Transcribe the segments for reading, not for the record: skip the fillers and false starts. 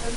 You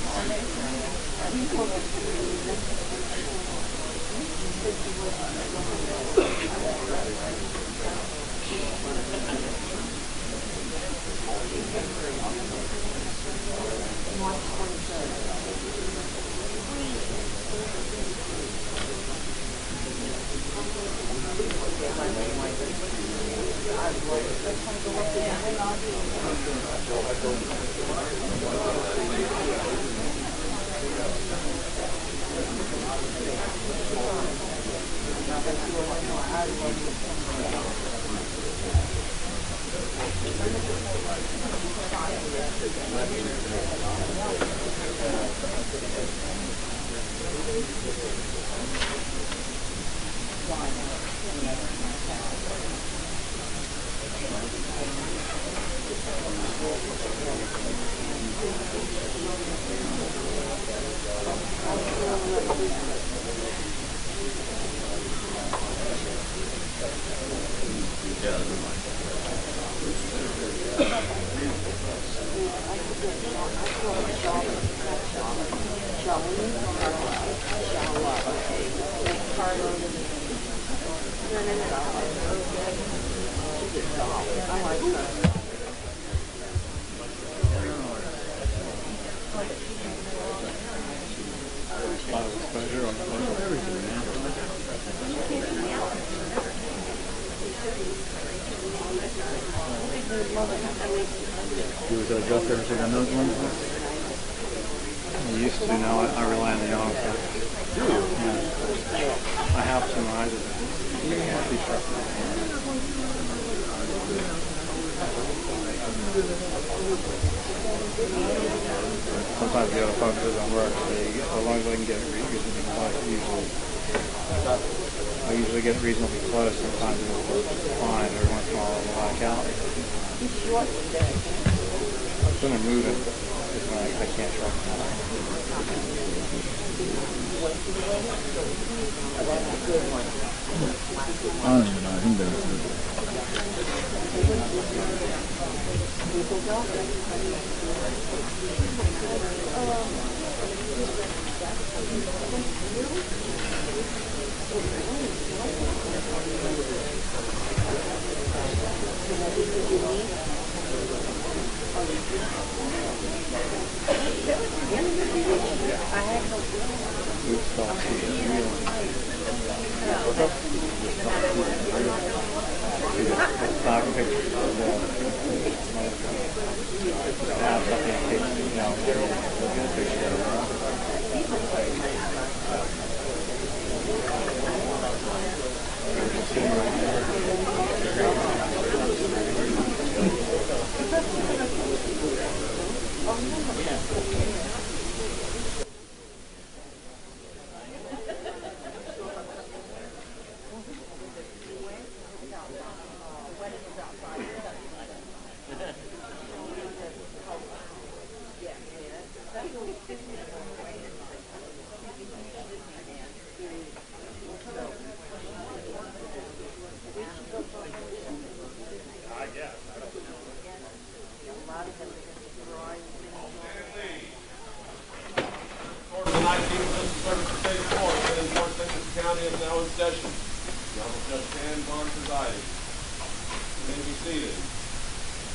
was adjust everything on those ones? I used to, now I rely on the auto. Do you? Yeah. I have some eyes of it. You can't be trusted. Sometimes the auto phone doesn't work, so long as I can get it reasonably close, I usually get reasonably close. Sometimes it works fine, every once in a while I'll black out. When I'm moving, it's when I can't trust it. I don't even know. I think that's it.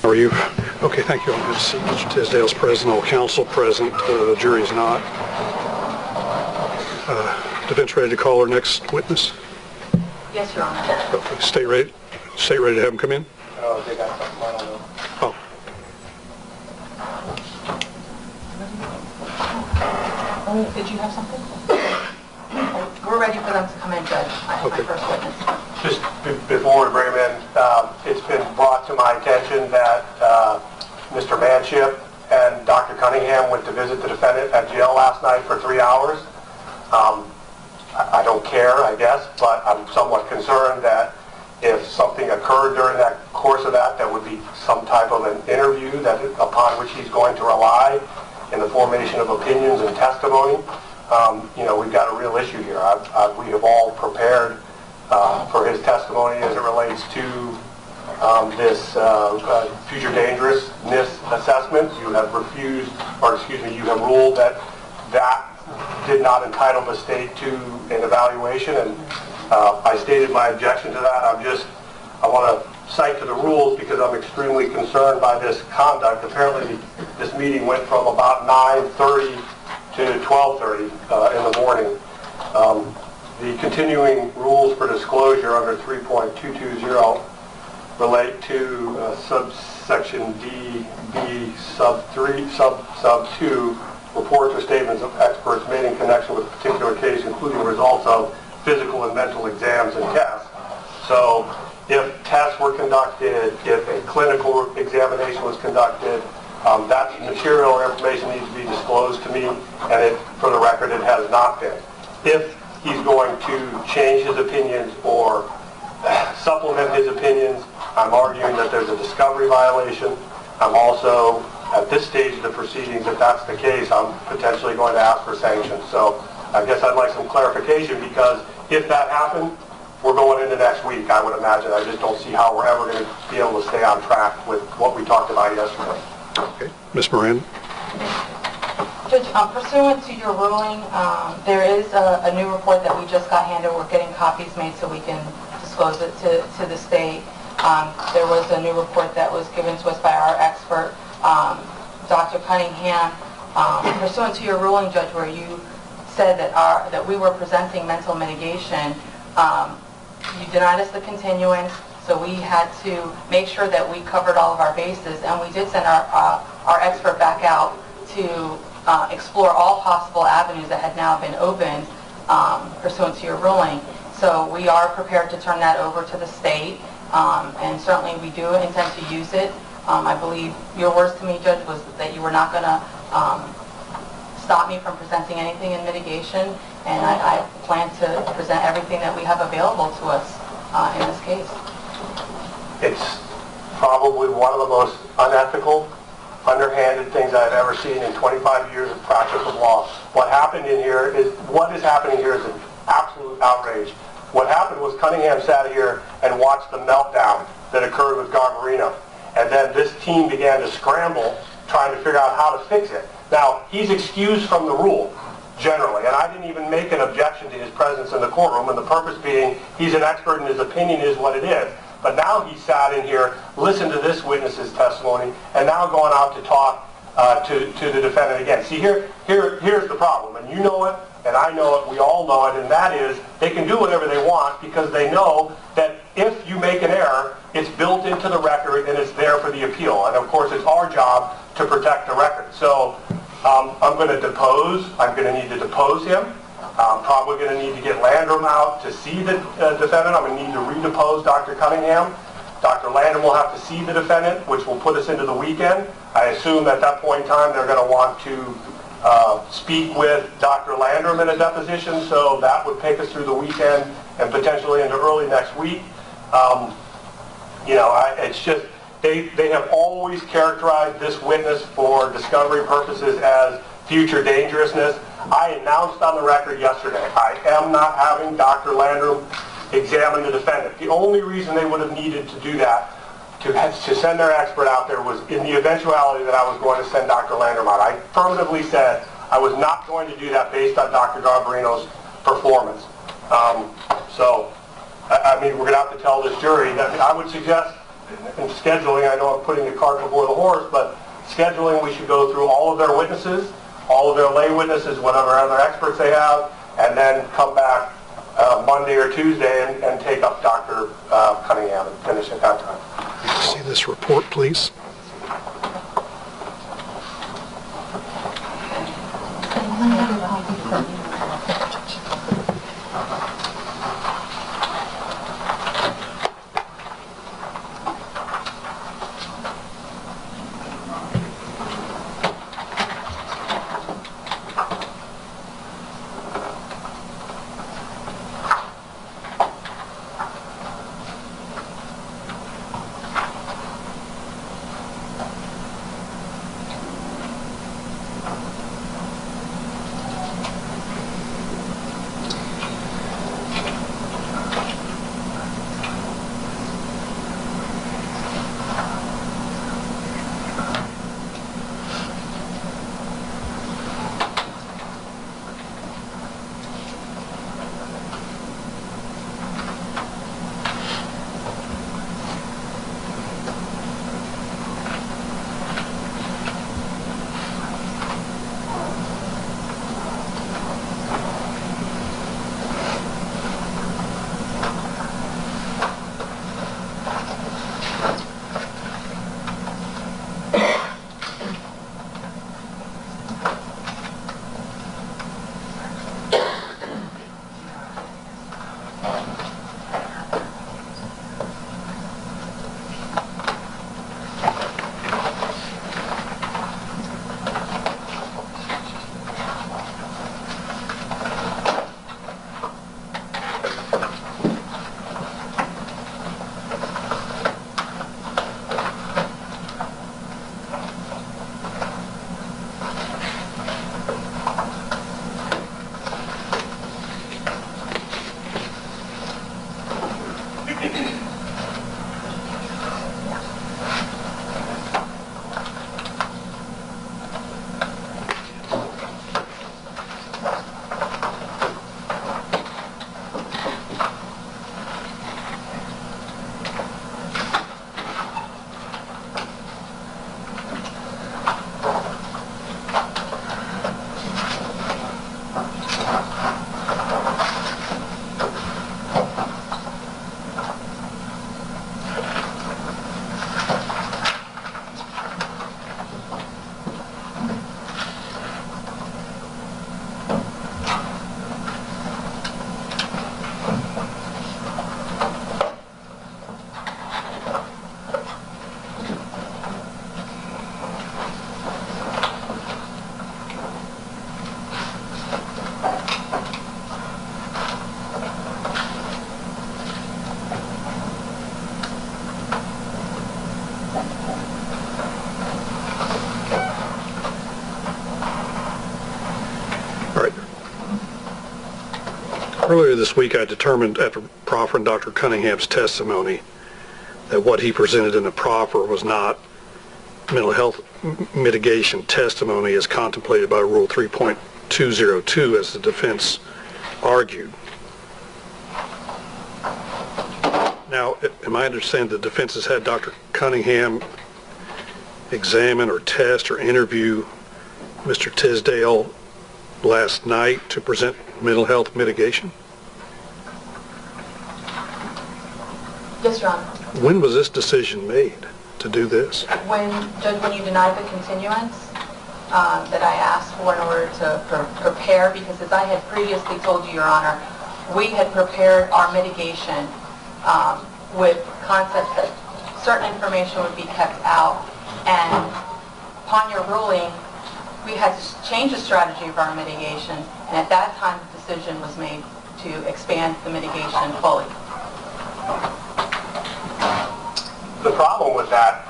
How are you? Okay, thank you. I'm going to see Mr. Tisdale's present, all counsel present, the jury's not. Defense ready to call our next witness? Yes, Your Honor. Okay, state ready to have him come in? Oh, they got something, I don't know. Oh, did you have something? We're ready for them to come in, Judge. I have my first witness. Just before we bring him in, it's been brought to my attention that Mr. Manship and Dr. Cunningham went to visit the defendant at jail last night for 3 hours. I don't care, I guess, but I'm somewhat concerned that if something occurred during that course of that, there would be some type of an interview upon which he's going to rely in the formation of opinions and testimony. We've got a real issue here. We have all prepared for his testimony as it relates to this future dangerousness assessment. You have refused, or excuse me, you have ruled that that did not entitle the state to an evaluation, and I stated my objection to that. I want to cite to the rules because I'm extremely concerned by this conduct. Apparently, this meeting went from about 9:30 to 12:30 in the morning. The continuing rules for disclosure under 3.220 relate to subsection D, B, sub 2, reports or statements of experts made in connection with a particular case, including results of physical and mental exams and tests. So if tests were conducted, if a clinical examination was conducted, that material or information needs to be disclosed to me, and for the record, it has not been. If he's going to change his opinions or supplement his opinions, I'm arguing that there's a discovery violation. I'm also, at this stage of the proceedings, if that's the case, I'm potentially going to ask for sanctions. So I guess I'd like some clarification, because if that happened, we're going into next week, I would imagine. I just don't see how we're ever going to be able to stay on track with what we talked about yesterday. Okay. Ms. Moran? Judge, pursuant to your ruling, there is a new report that we just got handed. We're getting copies made so we can disclose it to the state. There was a new report that was given to us by our expert, Dr. Cunningham. Pursuant to your ruling, Judge, where you said that we were presenting mental mitigation, you denied us the continuance, so we had to make sure that we covered all of our bases, and we did send our expert back out to explore all possible avenues that had now been opened pursuant to your ruling. So we are prepared to turn that over to the state, and certainly we do intend to use it. I believe your words to me, Judge, was that you were not going to stop me from presenting anything in mitigation, and I plan to present everything that we have available to us in this case. It's probably one of the most unethical, underhanded things I've ever seen in 25 years of practice of law. What is happening here is an absolute outrage. What happened was Cunningham sat here and watched the meltdown that occurred with Garbarino. And then this team began to scramble trying to figure out how to fix it. Now, he's excused from the rule, generally, and I didn't even make an objection to his presence in the courtroom, and the purpose being he's an expert and his opinion is what it is. But now he sat in here, listened to this witness's testimony, and now going out to talk to the defendant again. See, here's the problem, and you know it, and I know it, we all know it, and that is they can do whatever they want because they know that if you make an error, it's built into the record and it's there for the appeal. And of course, it's our job to protect the record. So I'm going to depose. I'm going to need to depose him. I'm probably going to need to get Landrum out to see the defendant. I'm going to need to redepose Dr. Cunningham. Dr. Landrum will have to see the defendant, which will put us into the weekend. I assume at that point in time they're going to want to speak with Dr. Landrum in a deposition, so that would take us through the weekend and potentially into early next week. It's just, they have always characterized this witness for discovery purposes as future dangerousness. I announced on the record yesterday, I am not having Dr. Landrum examine the defendant. The only reason they would have needed to do that, to send their expert out there, was in the eventuality that I was going to send Dr. Landrum out. I affirmatively said I was not going to do that based on Dr. Garbarino's performance. We're going to have to tell this jury that I would suggest in scheduling, I know I'm putting the cart before the horse, but scheduling, we should go through all of their witnesses, all of their lay witnesses, whatever other experts they have, and then come back Monday or Tuesday and take up Dr. Cunningham and finish at that time. See this report, please. Earlier this week, I determined after proffering Dr. Cunningham's testimony that what he presented in the proffer was not mental health mitigation testimony as contemplated by Rule 3.202 as the defense argued. Now, am I understand the defense has had Dr. Cunningham examine or test or interview Mr. Tisdale last night to present mental health mitigation? Yes, Your Honor. When was this decision made to do this? Judge, when you denied the continuance that I asked for in order to prepare, because as I had previously told you, Your Honor, we had prepared our mitigation with concepts that certain information would be kept out, and upon your ruling, we had to change the strategy of our mitigation, and at that time the decision was made to expand the mitigation fully. The problem with that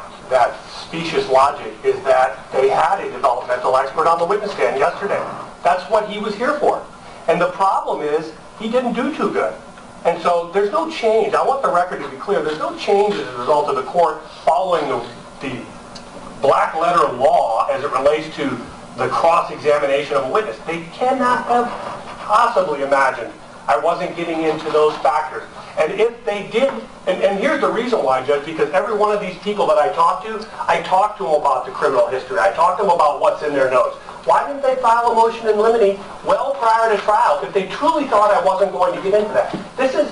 specious logic is that they had a developmental expert on the witness stand yesterday. That's what he was here for. And the problem is he didn't do too good. And so there's no change. I want the record to be clear. There's no change as a result of the court following the black letter law as it relates to the cross-examination of a witness. They cannot have possibly imagined I wasn't getting into those factors. And if they did, and here's the reason why, Judge, because every one of these people that I talked to them about the criminal history. I talked to them about what's in their notes. Why didn't they file a motion in limine well prior to trial if they truly thought I wasn't going to get into that? This is,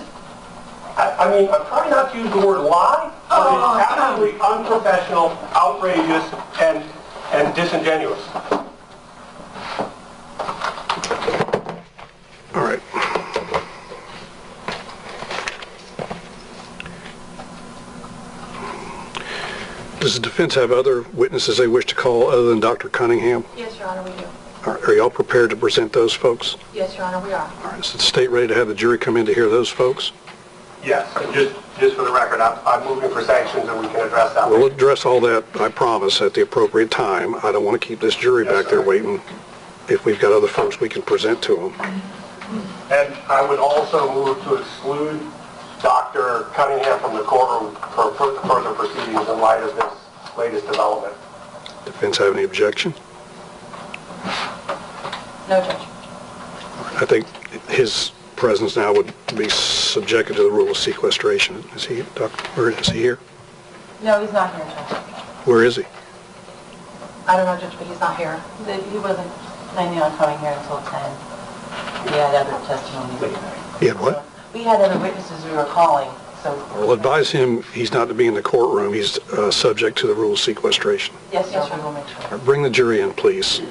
I mean, I'm trying not to use the word lie, but it's absolutely unprofessional, outrageous, and disingenuous. All right. Does the defense have other witnesses they wish to call other than Dr. Cunningham? Yes, Your Honor, we do. Are y'all prepared to present those folks? Yes, Your Honor, we are. All right. Is the state ready to have the jury come in to hear those folks? Yes, and just for the record, I'm moving for sanctions and we can address that. We'll address all that, I promise, at the appropriate time. I don't want to keep this jury back there waiting. If we've got other folks we can present to them. And I would also move to exclude Dr. Cunningham from the courtroom for further proceedings in light of this latest development. Defense have any objection? No, Judge. I think his presence now would be subjected to the rule of sequestration. Is he, or is he here? No, he's not here, Judge. Where is he? I don't know, Judge, but he's not here. He wasn't planning on coming here until 10. We had other testimony. He had what? We had other witnesses we were calling, so... Well, advise him he's not to be in the courtroom. He's subject to the rule of sequestration. Yes, sir, we will make sure. Bring the jury in, please.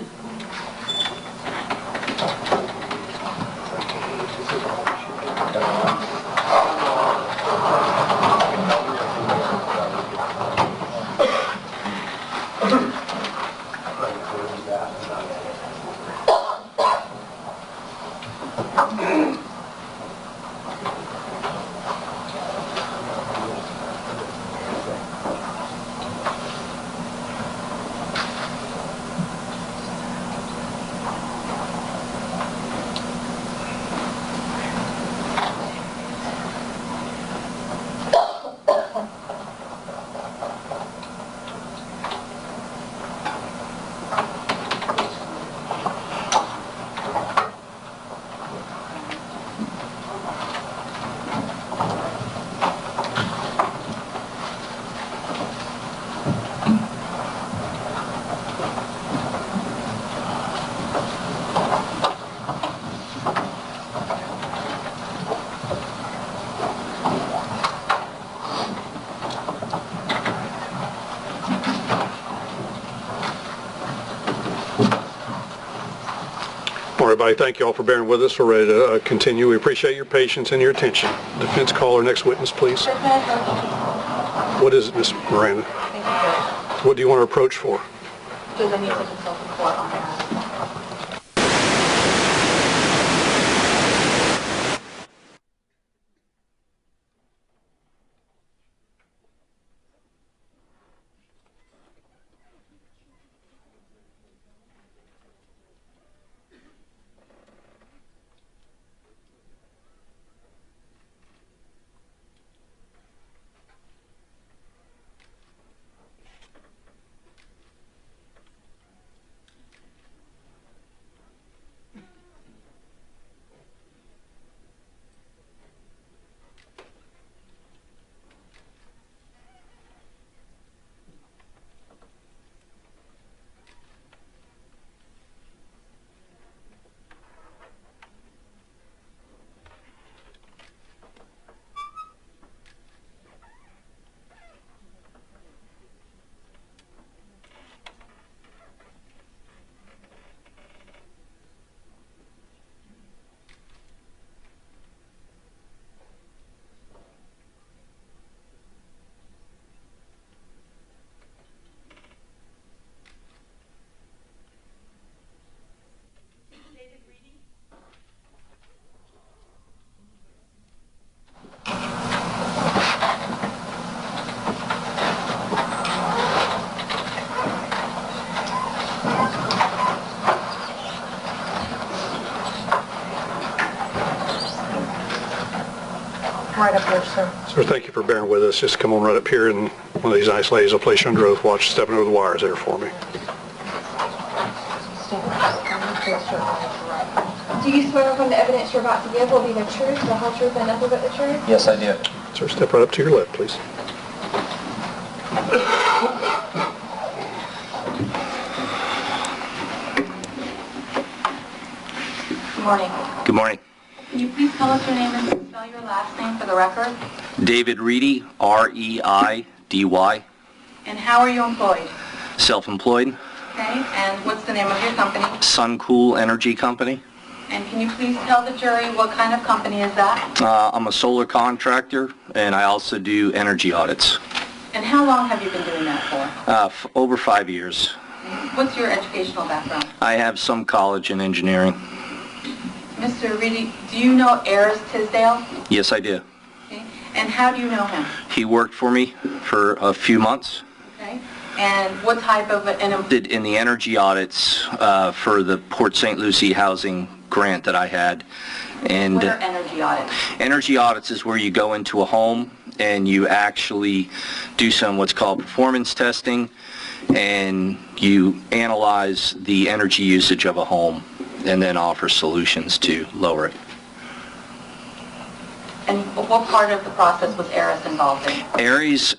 Everybody, thank you all for bearing with us. We're ready to continue. We appreciate your patience and your attention. Defense, call our next witness, please. What is it, Ms. Miranda? Thank you, Judge. What do you want to approach for? Judge, I need to consult the court on that. Right up here, sir. Sir, thank you for bearing with us. Just come on right up here, and one of these nice ladies will place you under oath. Watch stepping over the wires there for me. Do you swear upon the evidence you're about to give will be the truth, the whole truth, and nothing but the truth? Yes, I do. Sir, step right up to your left, please. Good morning. Good morning. Can you please tell us your name and spell your last name for the record? David Reedy, R-E-I-D-Y. And how are you employed? Self-employed. Okay, and what's the name of your company? Suncool Energy Company. And can you please tell the jury what kind of company is that? I'm a solar contractor, and I also do energy audits. And how long have you been doing that for? Over 5 years. What's your educational background? I have some college in engineering. Mr. Reedy, do you know Eriese Tisdale? Yes, I do. Okay. And how do you know him? He worked for me for a few months. Okay. And what type of an Did in the energy audits for the Port St. Lucie housing grant that I had. And what are energy audits? Energy audits is where you go into a home and you actually do some what's called performance testing, and you analyze the energy usage of a home and then offer solutions to lower it. And what part of the process was Eriese involved in? Eriese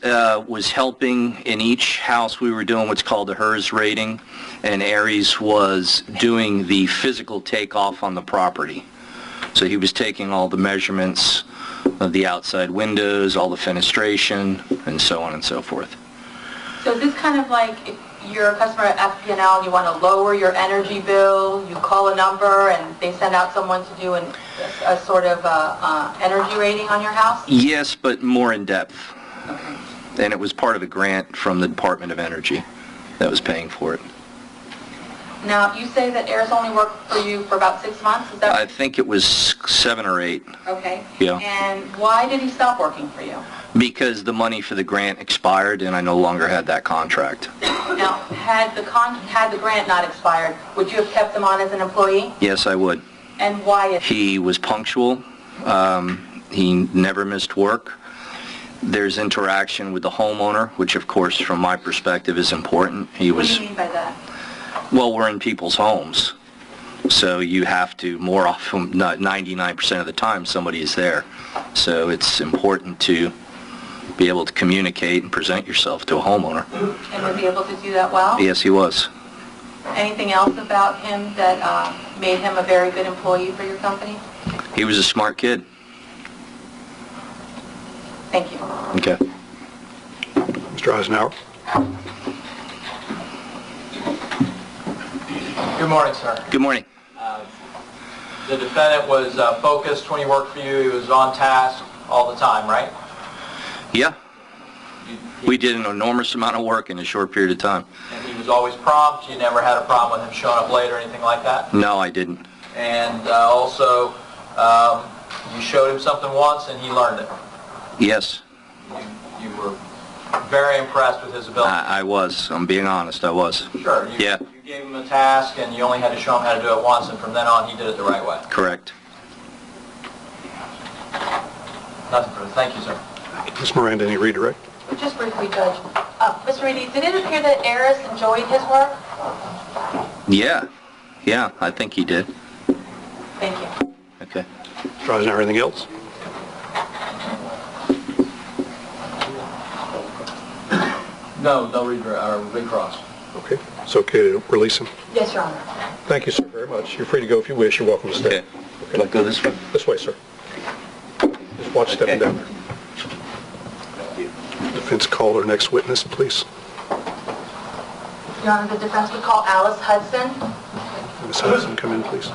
was helping in each house. We were doing what's called a HERS rating, and Eriese was doing the physical takeoff on the property. So he was taking all the measurements of the outside windows, all the fenestration, and so on and so forth. So is this kind of like if you're a customer at FPNL and you want to lower your energy bill, you call a number and they send out someone to do a sort of energy rating on your house? Yes, but more in depth. Okay. And it was part of a grant from the Department of Energy that was paying for it. Now, you say that Eriese only worked for you for about 6 months, is that I think it was 7 or 8. Okay. Yeah. And why did he stop working for you? Because the money for the grant expired and I no longer had that contract. Now, had the grant not expired, would you have kept him on as an employee? Yes, I would. And why is He was punctual. He never missed work. There's interaction with the homeowner, which of course from my perspective is important. He What was, do you mean by that? well, we're in people's homes. So you have to, more often, not 99% of the time, somebody is there. So it's important to be able to communicate and present yourself to a homeowner. And was he able to do that well? Yes, he was. Anything else about him that made him a very good employee for your company? He was a smart kid. Thank you. Okay. Mr. Eisenhower. Good morning, sir. Good morning. The defendant was focused when he worked for you. He was on task all the time, right? Yeah. We did an enormous amount of work in a short period of time. And he was always prompt. You never had a problem with him showing up late or anything like that? No, I didn't. And also, you showed him something once and he learned it. Yes. You were very impressed with his ability. I was. I'm being honest. I was. Sure. Yeah. You gave him a task and you only had to show him how to do it once, and from then on he did it the right way. Correct. Nothing further. Thank you, sir. Ms. Miranda, any redirect? Just briefly, Judge. Mr. Reedy, did it appear that Eriese enjoyed his work? Yeah. Yeah, I think he did. Thank you. Okay. Mr. Eisenhower, anything else? No recross. Okay. It's okay to release him. Yes, Your Honor. Thank you, sir, very much. You're free to go if you wish. You're welcome to stay. Okay. Let's go this way. This way, sir. Just watch stepping Okay. down there. Defense call our next witness, please. Your Honor, the defense would call Alice Hudson. Ms. Hudson, come in, please.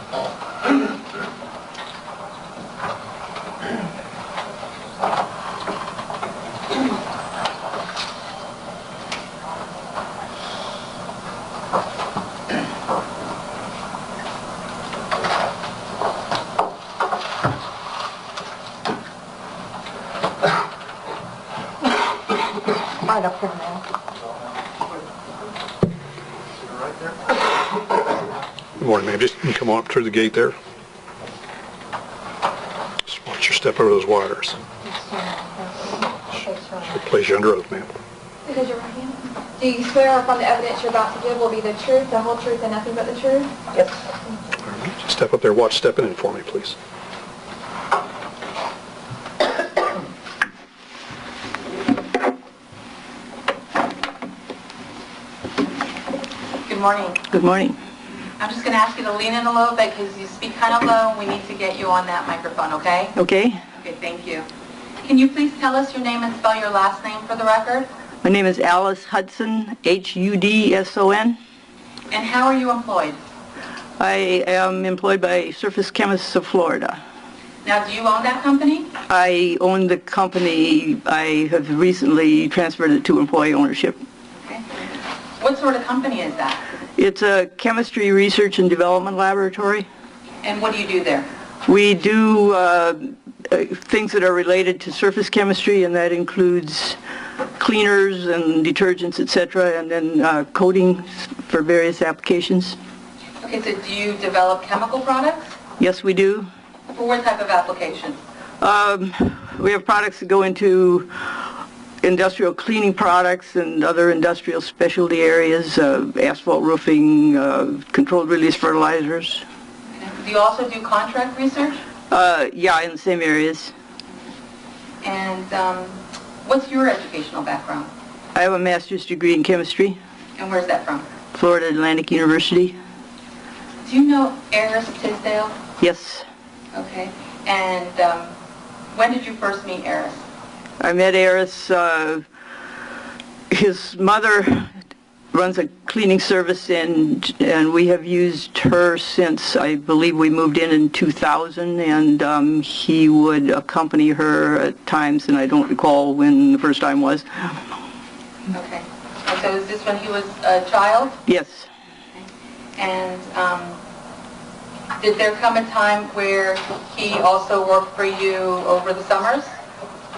Right up here, ma'am. Good morning, ma'am. Just you can come on up through the gate there. Just watch your step over those wires. Yes, Place you under oath, ma'am. Raise your right hand. Do you swear upon the evidence you're about to give will be the truth, the whole truth, and nothing but the truth? Yes. All right. Just step up there. Watch stepping in for me, please. Good morning. Good morning. I'm just going to ask you to lean in a little bit because you speak kind of low. We need to get you on that microphone, okay? Okay. Okay, thank you. Can you please tell us your name and spell your last name for the record? My name is Alice Hudson, Hudson. And how are you employed? I am employed by Surface Chemists of Florida. Now, do you own that company? I own the company. I have recently transferred it to employee ownership. Okay. What sort of company is that? It's a chemistry research and development laboratory. And what do you do there? We do things that are related to surface chemistry, and that includes cleaners and detergents, etc., and then coatings for various applications. Okay, so do you develop chemical products? Yes, we do. For what type of applications? We have products that go into industrial cleaning products and other industrial specialty areas, asphalt roofing, controlled release fertilizers. Okay. Do you also do contract research? Yeah, in the same areas. And what's your educational background? I have a master's degree in chemistry, And where's that from? Florida Atlantic University. Do you know Eriese Tisdale? Yes. Okay. And when did you first meet Eriese? I met Eriese. His mother runs a cleaning service, and we have used her since I believe we moved in 2000, and he would accompany her at times, and I don't recall when the first time was. Okay. And so is this when he was a child? Yes. And did there come a time where he also worked for you over the summers?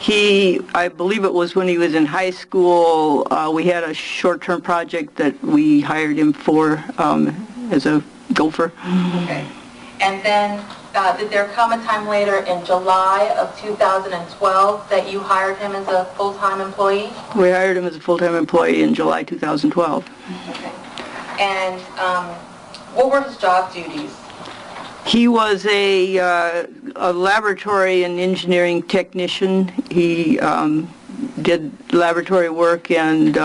I believe it was when he was in high school. We had a short-term project that we hired him for as a gopher. Okay. And then did there come a time later in July of 2012 that you hired him as a full-time employee? We hired him as a full-time employee in July 2012. Okay. And what were his job duties? He was a laboratory and engineering technician. He did laboratory work and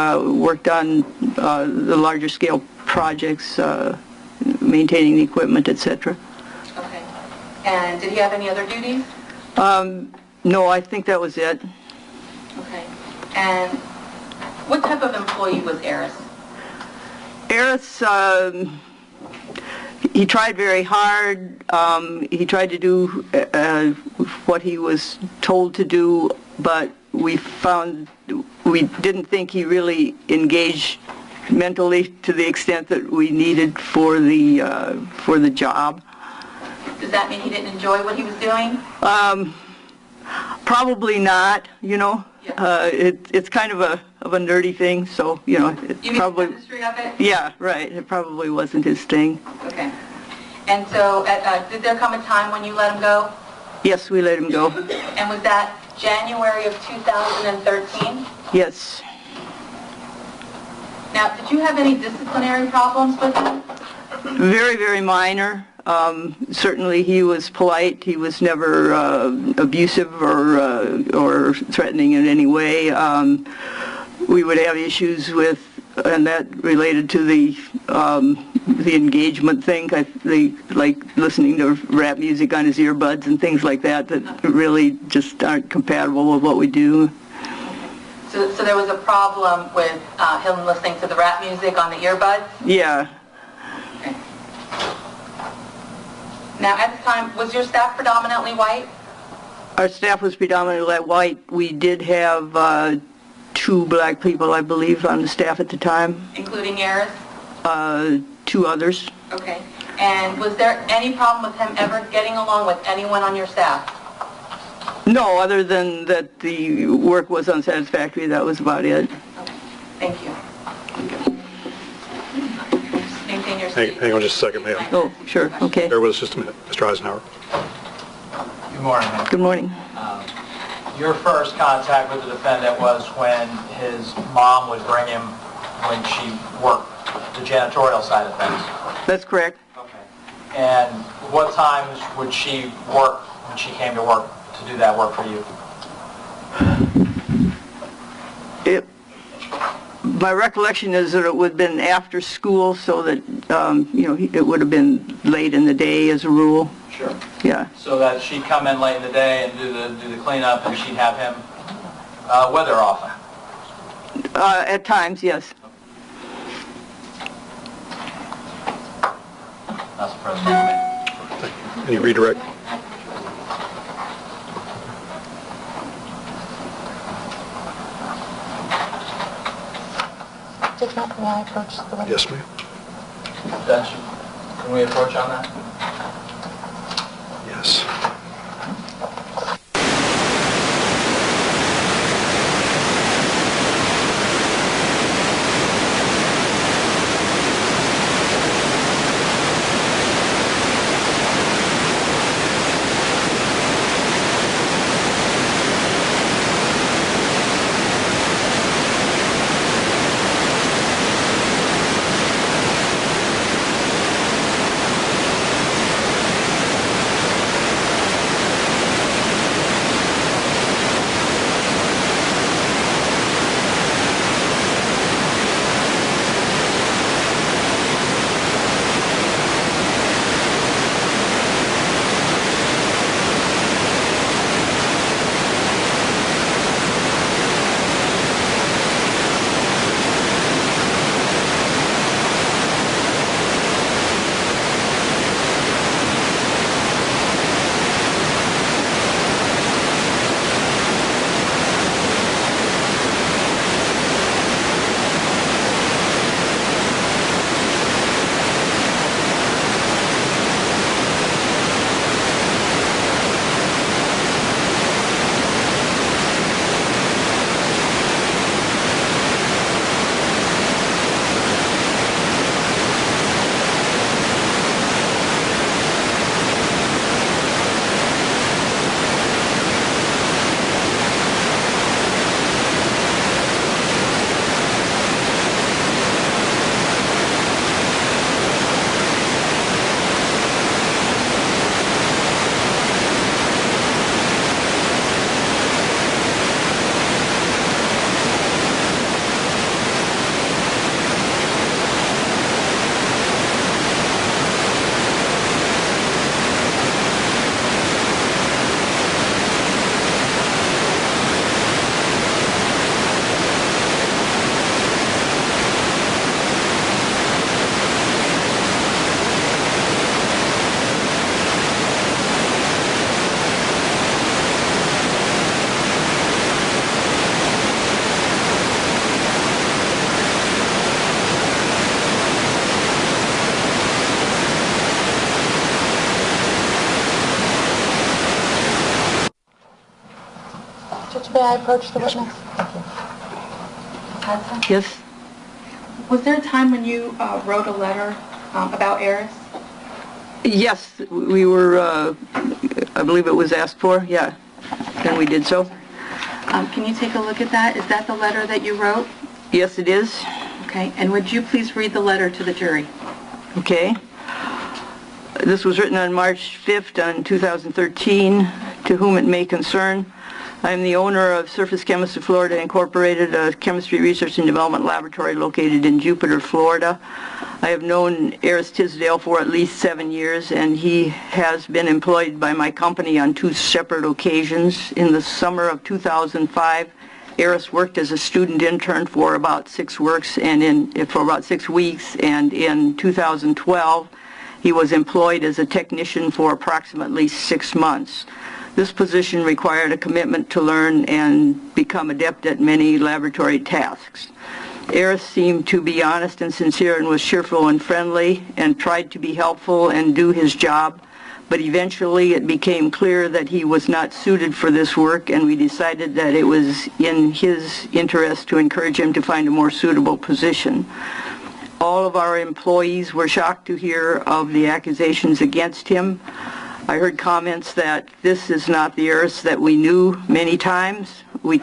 worked on the larger scale projects, maintaining the equipment, etc. Okay. And did he have any other duties? No, I think that was it. Okay. And what type of employee was Eriese? Eriese, he tried very hard. He tried to do what he was told to do, but we didn't think he really engaged mentally to the extent that we needed for the job. Does that mean he didn't enjoy what he was doing? Probably not. You know, Yeah. it's kind of a nerdy thing, so you know, it's You mean probably. the chemistry of it? Yeah, right. It probably wasn't his thing. Okay. And so did there come a time when you let him go? Yes, we let him go. And was that January of 2013? Yes. Now, did you have any disciplinary problems with him? Very, very minor. Certainly he was polite. He was never abusive or threatening in any way. We would have issues with, and that related to the engagement thing, like listening to rap music on his earbuds and things like that really just aren't compatible with what we do. So there was a problem with him listening to the rap music on the earbuds? Yeah. Okay. Now, at the time, was your staff predominantly white? Our staff was predominantly white. We did have 2 black people, I believe, on the staff at the time. Including Eriese? 2 others. Okay. And was there any problem with him ever getting along with anyone on your staff? No, other than that the work was unsatisfactory. That was about it. Okay. Thank you. Just maintain your seat. Hang on just a second, ma'am. Oh, sure. Okay. Bear with us just a minute. Mr. Eisenhower. Good morning, ma'am. Good morning. your first contact with the defendant was when his mom would bring him when she worked the janitorial side of things. That's correct. Okay. And what times would she work when she came to work to do that work for you? My recollection is that it would have been after school, so that, it would have been late in the day as a rule. Sure. Yeah. So that she'd come in late in the day and do the cleanup, and she'd have him weather off. At times, yes. That's the president. Any redirect? Judge Mapp, may I approach the witness? Yes, ma'am. Can we approach on that? Yes. May I approach the witness? Thank you. Yes. Was there a time when you wrote a letter about Eriese? Yes, we were, I believe it was asked for, yeah, and we did so. Can you take a look at that? Is that the letter that you wrote? Yes, it is. Okay, and would you please read the letter to the jury? Okay. This was written on March 5th, 2013, to whom it may concern. I am the owner of Surface Chemists of Florida Incorporated, a chemistry research and development laboratory located in Jupiter, Florida. I have known Eriese Tisdale for at least 7 years, and he has been employed by my company on 2 separate occasions. In the summer of 2005, Eriese worked as a student intern for about 6 weeks, and in 2012, he was employed as a technician for approximately 6 months. This position required a commitment to learn and become adept at many laboratory tasks. Eriese seemed to be honest and sincere and was cheerful and friendly and tried to be helpful and do his job, but eventually it became clear that he was not suited for this work, and we decided that it was in his interest to encourage him to find a more suitable position. All of our employees were shocked to hear of the accusations against him. I heard comments that this is not the Eriese that we knew many times. We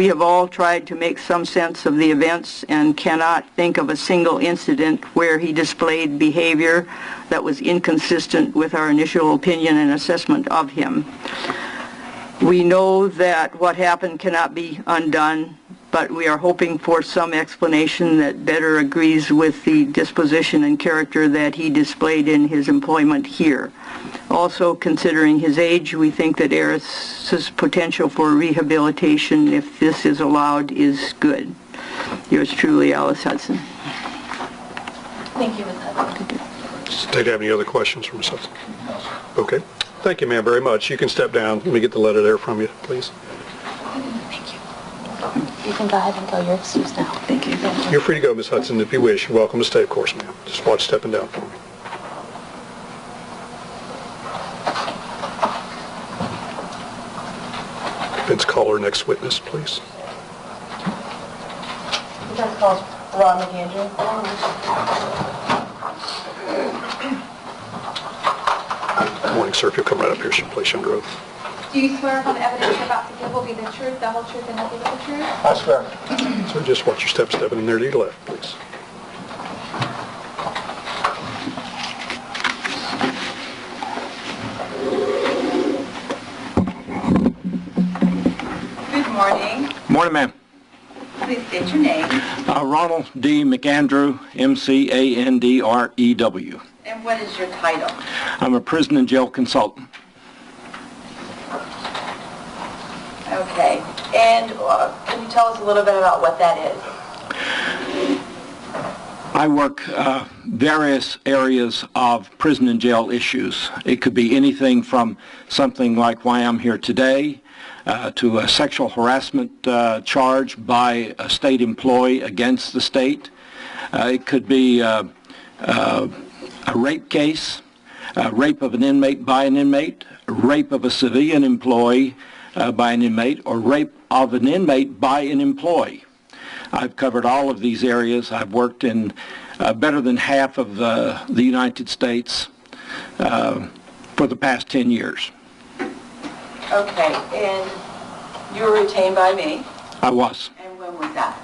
have all tried to make some sense of the events and cannot think of a single incident where he displayed behavior that was inconsistent with our initial opinion and assessment of him. We know that what happened cannot be undone, but we are hoping for some explanation that better agrees with the disposition and character that he displayed in his employment here. Also, considering his age, we think that Eriese's potential for rehabilitation, if this is allowed, is good. Yours truly, Alice Hudson. Thank you, Ms. Hudson. Do you have any other questions for Ms. Hudson? Okay. Thank you, ma'am, very much. You can step down. Let me get the letter there from you, please. Thank you. You can go ahead and go. You're excused now. Thank you. You're free to go, Ms. Hudson, if you wish. You're welcome to stay, of course, ma'am. Just watch stepping down for me. Vince, call our next witness, please. You guys call Ron McAndrew. Good morning, sir. If you'll come right up here, she'll place you under oath. Do you swear upon the evidence you're about to give will be the truth, the whole truth, and nothing but the truth? I swear. So just watch your steps stepping in there to your left, please. Good morning. Morning, ma'am. Please state your name. Ronald D. McAndrew, McAndrew. And what is your title? I'm a prison and jail consultant. Okay. And can you tell us a little bit about what that is? I work various areas of prison and jail issues. It could be anything from something like why I'm here today, to a sexual harassment charge by a state employee against the state. It could be a rape case, rape of an inmate by an inmate, rape of a civilian employee by an inmate, or rape of an inmate by an employee. I've covered all of these areas. I've worked in better than half of the United States for the past 10 years. Okay. And you were retained by me? I was. And when was that?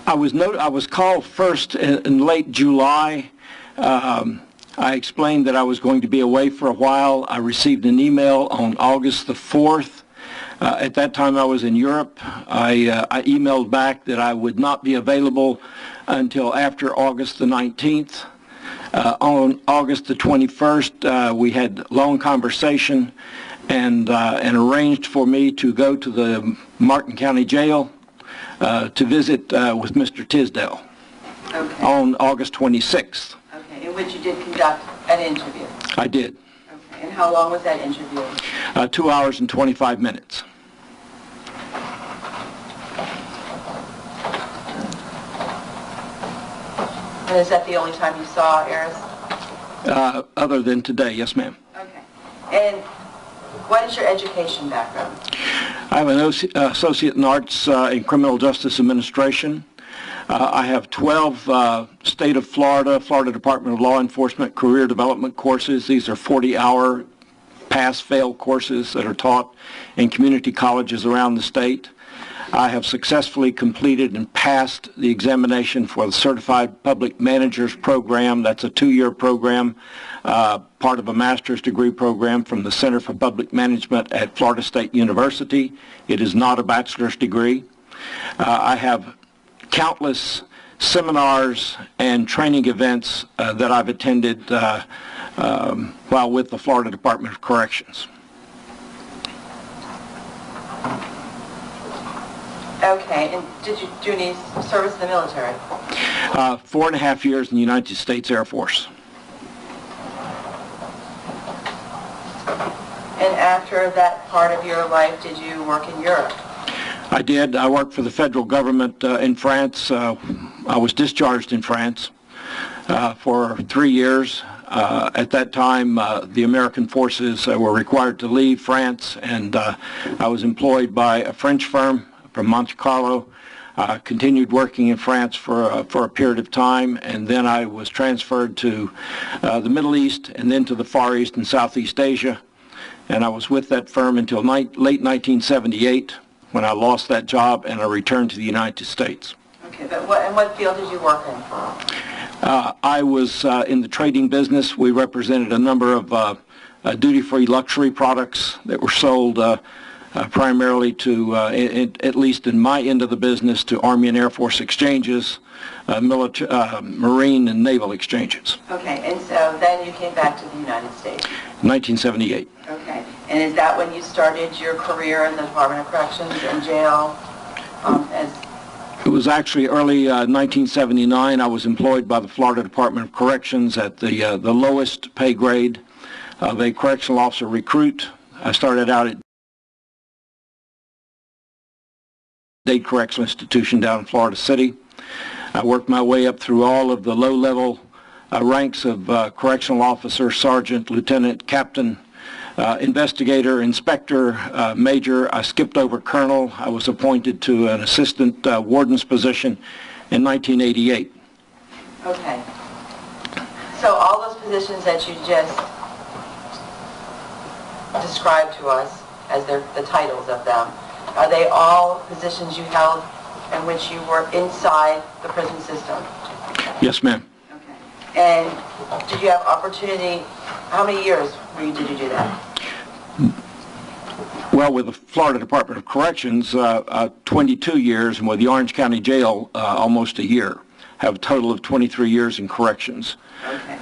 I was called first in late July. I explained that I was going to be away for a while. I received an email on August the 4th. At that time I was in Europe. I emailed back that I would not be available until after August the 19th. On August the 21st, we had a long conversation and arranged for me to go to the Martin County Jail to visit with Mr. Tisdale. Okay. On August 26th. Okay. In which you did conduct an interview? I did. Okay. And how long was that interview? 2 hours and 25 minutes. And is that the only time you saw Eriese? Other than today, yes, ma'am. Okay. And what is your education background? I have an associate in arts in criminal justice administration. I have 12 state of Florida Department of Law Enforcement career development courses. These are 40-hour pass-fail courses that are taught in community colleges around the state. I have successfully completed and passed the examination for the Certified Public Managers Program. That's a 2-year program, part of a master's degree program from the Center for Public Management at Florida State University. It is not a bachelor's degree. I have countless seminars and training events that I've attended while with the Florida Department of Corrections. Okay, and did you do any service in the military? 4.5 years in the United States Air Force. And after that part of your life, did you work in Europe? I did. I worked for the federal government in France. I was discharged in France for 3 years. At that time, the American forces were required to leave France, and I was employed by a French firm from Monte Carlo. continued working in France for a period of time, and then I was transferred to the Middle East and then to the Far East and Southeast Asia. And I was with that firm until late 1978 when I lost that job and I returned to the United States. Okay, but what field did you work in? I was in the trading business. We represented a number of duty-free luxury products that were sold primarily to, at least in my end of the business, to Army and Air Force exchanges, Marine and Naval exchanges. Okay, and so then you came back to the United States? 1978. Okay, and is that when you started your career in the Department of Corrections and jail? It was actually early 1979. I was employed by the Florida Department of Corrections at the lowest pay grade of a correctional officer recruit. I started out at Dade Correctional Institution down in Florida City. I worked my way up through all of the low-level ranks of correctional officer, sergeant, lieutenant, captain, investigator, inspector, major. I skipped over colonel. I was appointed to an assistant warden's position in 1988. Okay. So all those positions that you just described to us as the titles of them, are they all positions you held in which you were inside the prison system? Yes, ma'am. Okay. And did you have opportunity, how many years did you do that? Well, with the Florida Department of Corrections, 22 years, and with the Orange County Jail, almost a year. Have a total of 23 years in corrections. Okay.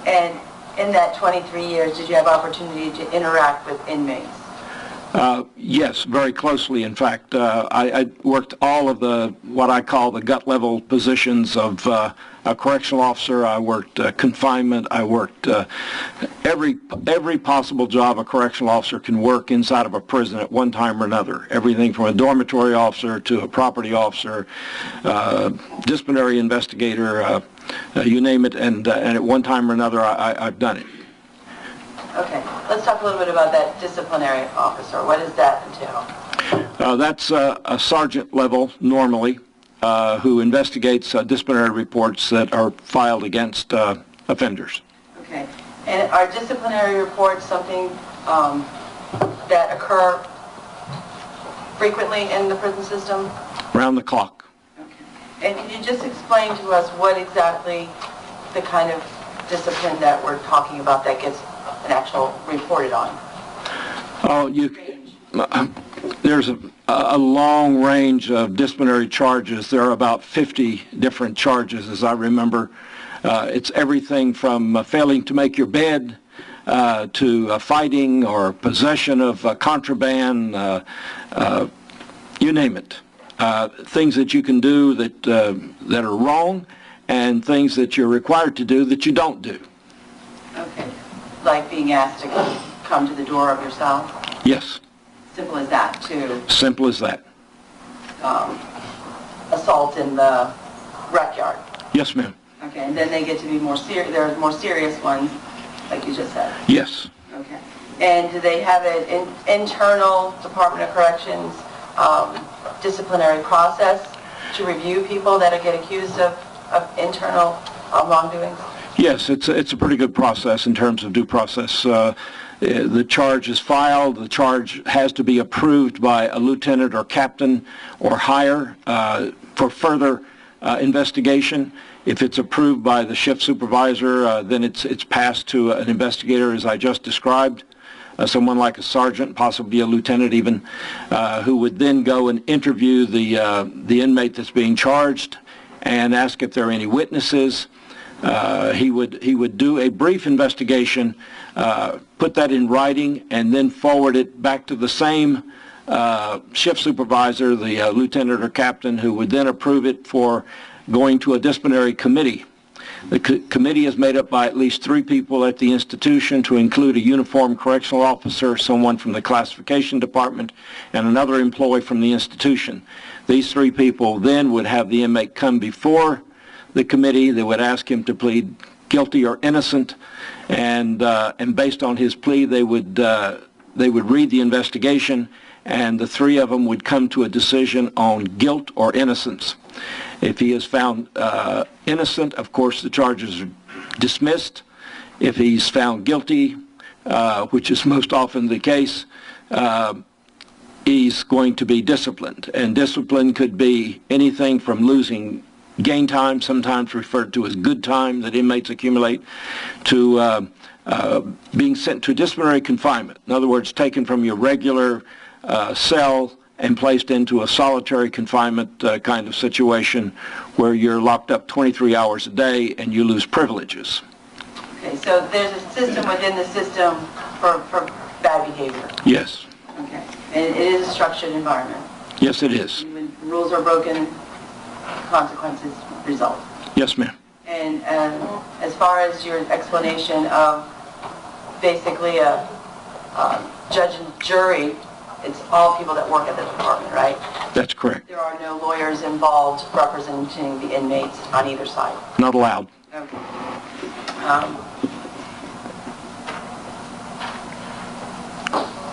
And in that 23 years, did you have opportunity to interact with inmates? Yes, very closely. In fact, I worked all of what I call the gut level positions of a correctional officer. I worked confinement. I worked every possible job a correctional officer can work inside of a prison at one time or another. Everything from a dormitory officer to a property officer, disciplinary investigator, you name it, and at one time or another I've done it. Okay, let's talk a little bit about that disciplinary officer. What does that entail? That's a sergeant level normally who investigates disciplinary reports that are filed against offenders. Okay, and are disciplinary reports something that occur frequently in the prison system? Round the clock. Okay, and can you just explain to us what exactly the kind of discipline that we're talking about that gets an actual reported on? Oh, there's a long range of disciplinary charges. There are about 50 different charges, as I remember. It's everything from failing to make your bed to fighting or possession of contraband, you name it. Things that you can do that are wrong, and things that you're required to do that you don't do. Okay. Like being asked to come to the door of your cell? Yes. Simple as that, too. Simple as that. Assault in the rec yard? Yes, ma'am. Okay, and then they get to be more serious, there are more serious ones, like you just said? Yes. Okay. And do they have an internal Department of Corrections disciplinary process to review people that get accused of internal wrongdoings? Yes, it's a pretty good process in terms of due process. The charge is filed. The charge has to be approved by a lieutenant or captain or higher for further investigation. If it's approved by the shift supervisor, then it's passed to an investigator, as I just described, someone like a sergeant, possibly a lieutenant even, who would then go and interview the inmate that's being charged and ask if there are any witnesses. He would do a brief investigation, put that in writing, and then forward it back to the same shift supervisor, the lieutenant or captain, who would then approve it for going to a disciplinary committee. The committee is made up by at least 3 people at the institution, to include a uniformed correctional officer, someone from the classification department, and another employee from the institution. These 3 people then would have the inmate come before the committee. They would ask him to plead guilty or innocent, and based on his plea, they would read the investigation and the three of them would come to a decision on guilt or innocence. If he is found innocent, of course, the charges are dismissed. If he's found guilty, which is most often the case, he's going to be disciplined. And discipline could be anything from losing gain time, sometimes referred to as good time that inmates accumulate, to being sent to disciplinary confinement. In other words, taken from your regular cell and placed into a solitary confinement kind of situation where you're locked up 23 hours a day and you lose privileges. Okay, so there's a system within the system for bad behavior. Yes. Okay, and it is a structured environment. Yes, it is. When rules are broken, consequences result. Yes, ma'am. And as far as your explanation of basically a judge and jury, it's all people that work at the department, right? That's correct. There are no lawyers involved representing the inmates on either side? Not allowed. Okay.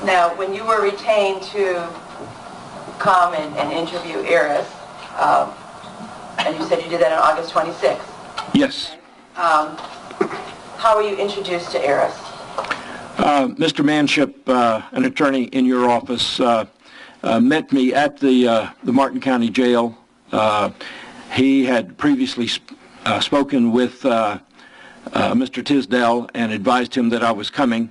Now, when you were retained to come and interview Eriese, and you said you did that on August 26th. Yes. How were you introduced to Eriese? Mr. Manship, an attorney in your office, met me at the Martin County Jail. He had previously spoken with Mr. Tisdale and advised him that I was coming.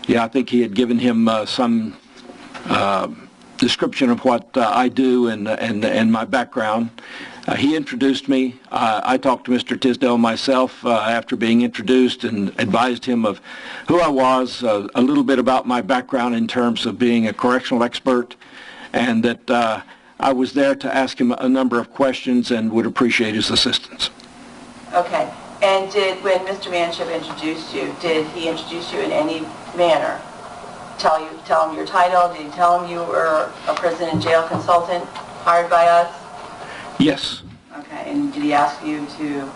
Yeah, I think he had given him some description of what I do and my background. He introduced me. I talked to Mr. Tisdale myself after being introduced and advised him of who I was, a little bit about my background in terms of being a correctional expert, and that I was there to ask him a number of questions and would appreciate his assistance. Okay. And when Mr. Manship introduced you, did he introduce you in any manner? Tell him your title? Did he tell him you were a prison and jail consultant hired by us? Yes. Okay, and did he ask you to,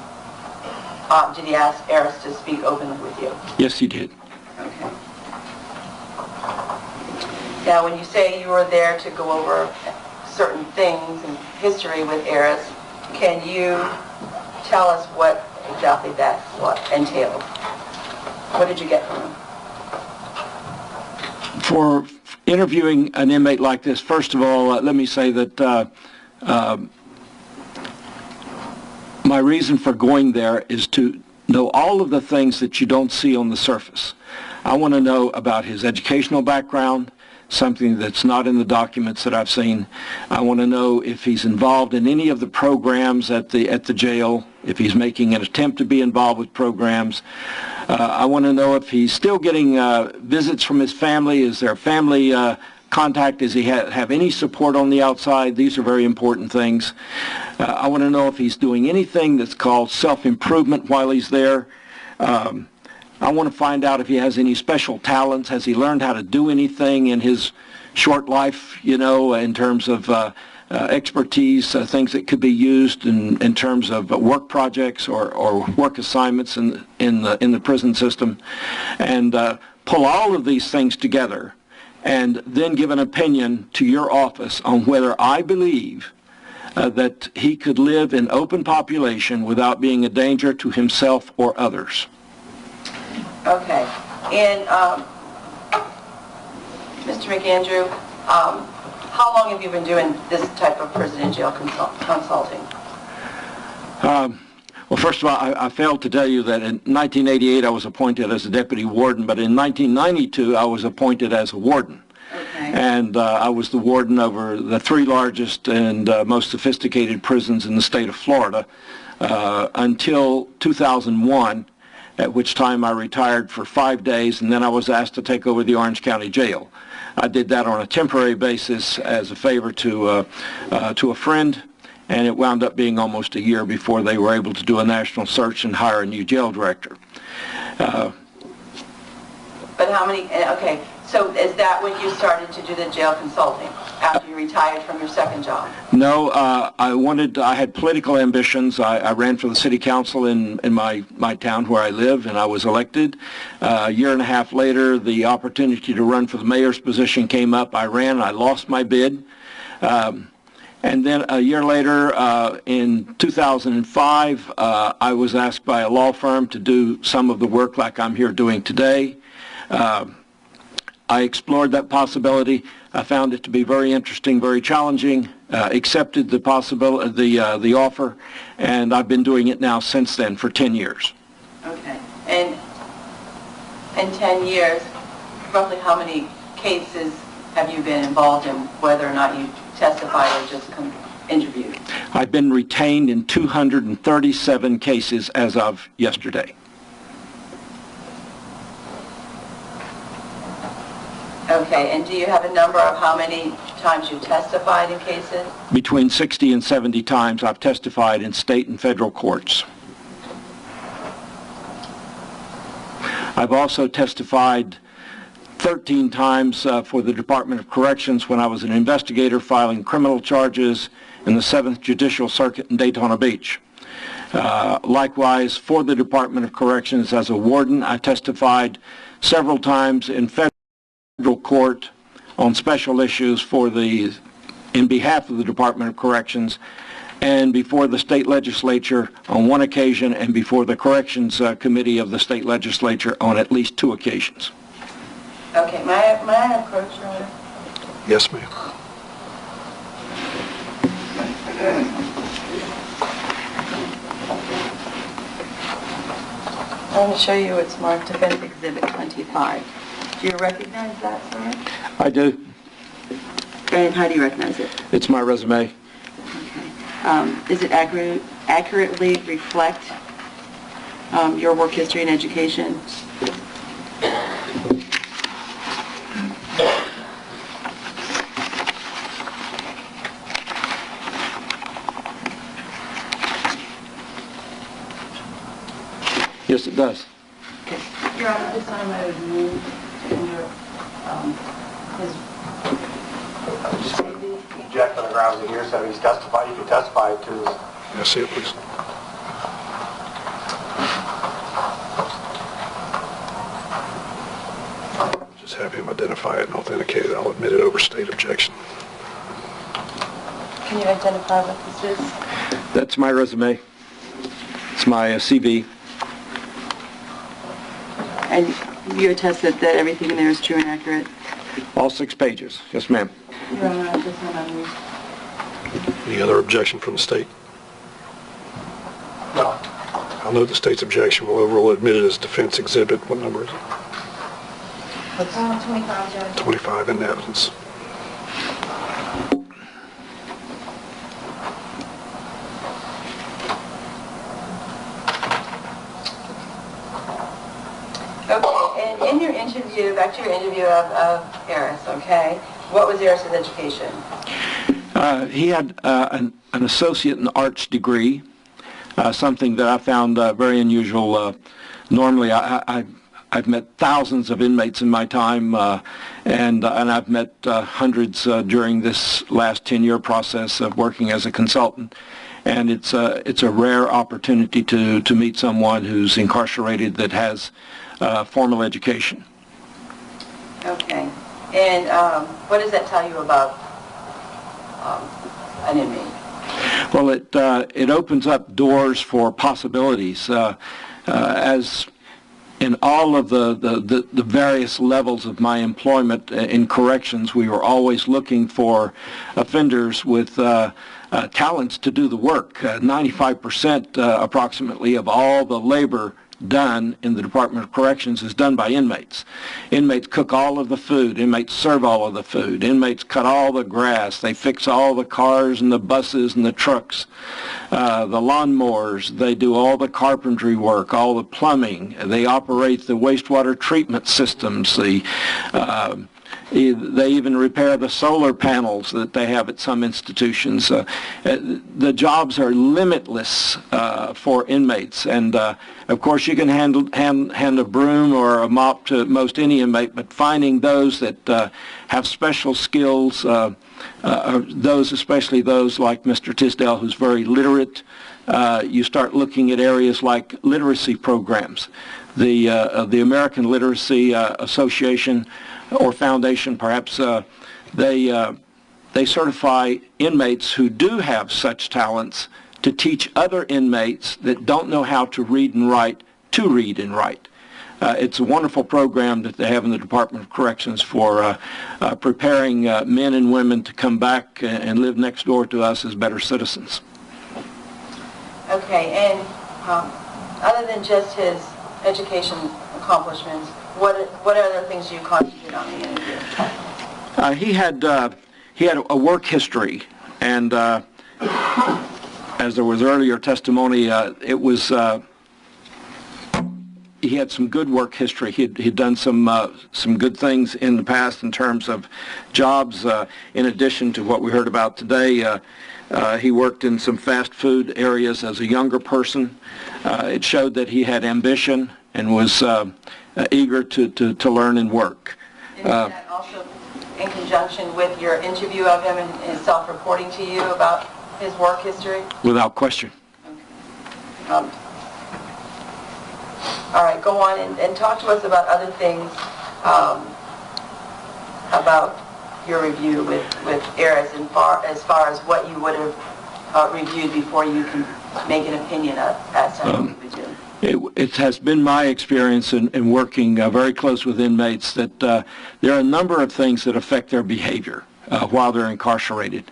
did he ask Eriese to speak openly with you? Yes, he did. Okay. Now, when you say you were there to go over certain things in history with Eriese, can you tell us what exactly that entailed? What did you get from him? For interviewing an inmate like this, first of all, let me say that my reason for going there is to know all of the things that you don't see on the surface. I want to know about his educational background, something that's not in the documents that I've seen. I want to know if he's involved in any of the programs at the jail, if he's making an attempt to be involved with programs. I want to know if he's still getting visits from his family. Is there family contact? Does he have any support on the outside? These are very important things. I want to know if he's doing anything that's called self-improvement while he's there. I want to find out if he has any special talents. Has he learned how to do anything in his short life, you know, in terms of expertise, things that could be used in terms of work projects or work assignments in the prison system, and pull all of these things together and then give an opinion to your office on whether I believe that he could live in open population without being a danger to himself or others. Okay. And Mr. McAndrew, how long have you been doing this type of prison and jail consulting? Well, first of all, I failed to tell you that in 1988 I was appointed as a deputy warden, but in 1992 I was appointed as a warden. Okay. And I was the warden over the three largest and most sophisticated prisons in the state of Florida until 2001, at which time I retired for 5 days, and then I was asked to take over the Orange County Jail. I did that on a temporary basis as a favor to a friend, and it wound up being almost a year before they were able to do a national search and hire a new jail director. But how many, okay, so is that when you started to do the jail consulting, after you retired from your second job? No, I had political ambitions. I ran for the city council in my town where I live, and I was elected. A year and a half later, the opportunity to run for the mayor's position came up. I ran, I lost my bid. And then a year later, in 2005, I was asked by a law firm to do some of the work like I'm here doing today. I explored that possibility. I found it to be very interesting, very challenging, accepted the possibility, the offer, and I've been doing it now since then for 10 years. Okay. And in 10 years, roughly how many cases have you been involved in, whether or not you testified or just interviewed? I've been retained in 237 cases as of yesterday. Okay, and do you have a number of how many times you testified in cases? Between 60 and 70 times I've testified in state and federal courts. I've also testified 13 times for the Department of Corrections when I was an investigator filing criminal charges in the 7th Judicial Circuit in Daytona Beach. Likewise, for the Department of Corrections as a warden, I testified several times in federal court on special issues in behalf of the Department of Corrections, and before the state legislature on one occasion, and before the Corrections Committee of the state legislature on at least 2 occasions. Okay, may I approach Your Honor? Yes, ma'am. I want to show you it's marked Defense Exhibit 25. Do you recognize that, sir? I do. And how do you recognize it? It's my resume. Okay. Does it accurately reflect your work history and education? Yes, it does. Okay. Your Honor, this time I would move to enter his... Object on the grounds of hearsay. He's testified. You can testify to this. Yes, see it, please. Just have him identify it and authenticate it. I'll admit it over state objection. Can you identify what this is? That's my resume. It's my CV. And you attest that everything in there is true and accurate? All 6 pages. Yes, ma'am. Your Honor, at this time I move. Any other objection from the state? No. I'll note the state's objection. Will overrule admit it as defense exhibit. What number is it? 25, Judge. 25 in evidence. Okay, and in your interview, back to your interview of Eriese, okay, what was Erice's education? He had an associate in arts degree, something that I found very unusual. Normally, I've met thousands of inmates in my time, and I've met hundreds during this last 10-year process of working as a consultant. And it's a rare opportunity to meet someone who's incarcerated that has formal education. Okay, and what does that tell you about an inmate? Well, it opens up doors for possibilities. As in all of the various levels of my employment in corrections, we were always looking for offenders with talents to do the work. 95% approximately of all the labor done in the Department of Corrections is done by inmates. Inmates cook all of the food. Inmates serve all of the food. Inmates cut all the grass. They fix all the cars and the buses and the trucks, the lawnmowers. They do all the carpentry work, all the plumbing. They operate the wastewater treatment systems, They even repair the solar panels that they have at some institutions. The jobs are limitless for inmates, and of course you can hand a broom or a mop to most any inmate, but finding those that have special skills, especially those like Mr. Tisdale, who's very literate, you start looking at areas like literacy programs. The American Literacy Association or Foundation, perhaps, they certify inmates who do have such talents to teach other inmates that don't know how to read and write to read and write. It's a wonderful program that they have in the Department of Corrections for preparing men and women to come back and live next door to us as better citizens. Okay, and other than just his education accomplishments, what other things you concentrated on in the interview? He had a work history, and as there was earlier testimony, he had some good work history. He'd done some good things in the past in terms of jobs. In addition to what we heard about today, he worked in some fast food areas as a younger person. It showed that he had ambition and was eager to learn and work. Is that also in conjunction with your interview of him and his self-reporting to you about his work history? Without question. Okay. All right, go on and talk to us about other things about your review with Eriese as far as what you would have reviewed before you can make an opinion as to what you would do. It has been my experience in working very close with inmates that there are a number of things that affect their behavior while they're incarcerated.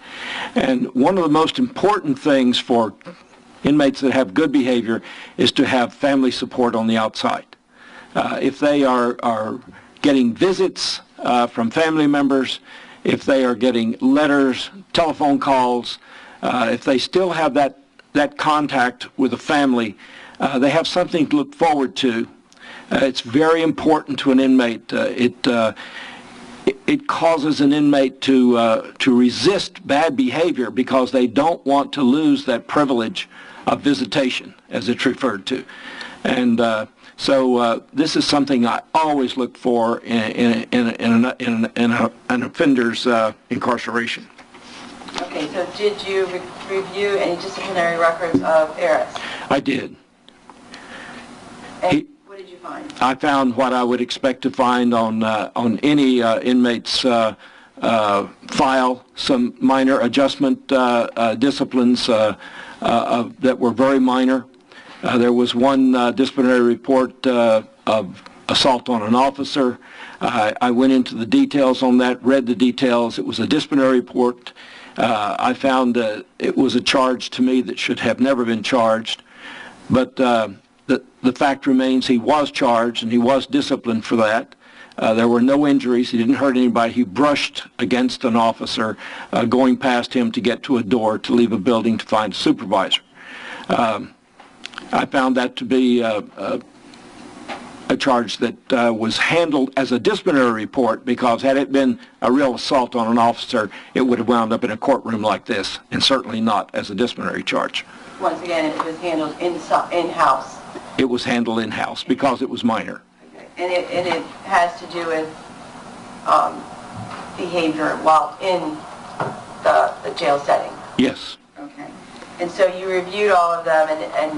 And one of the most important things for inmates that have good behavior is to have family support on the outside. If they are getting visits from family members, if they are getting letters, telephone calls, if they still have that contact with the family, they have something to look forward to. It's very important to an inmate. It causes an inmate to resist bad behavior because they don't want to lose that privilege of visitation, as it's referred to. And so this is something I always look for in an offender's incarceration. Okay, so did you review any disciplinary records of Eriese? I did. And what did you find? I found what I would expect to find on any inmate's file, some minor adjustment disciplines that were very minor. There was one disciplinary report of assault on an officer. I went into the details on that, read the details. It was a disciplinary report. I found it was a charge to me that should have never been charged. But the fact remains he was charged and he was disciplined for that. There were no injuries. He didn't hurt anybody. He brushed against an officer going past him to get to a door to leave a building to find a supervisor. I found that to be a charge that was handled as a disciplinary report, because had it been a real assault on an officer, it would have wound up in a courtroom like this, and certainly not as a disciplinary charge. Once again, it was handled in-house. It was handled in-house because it was minor. Okay. And it has to do with behavior while in the jail setting? Yes. Okay. And so you reviewed all of them, and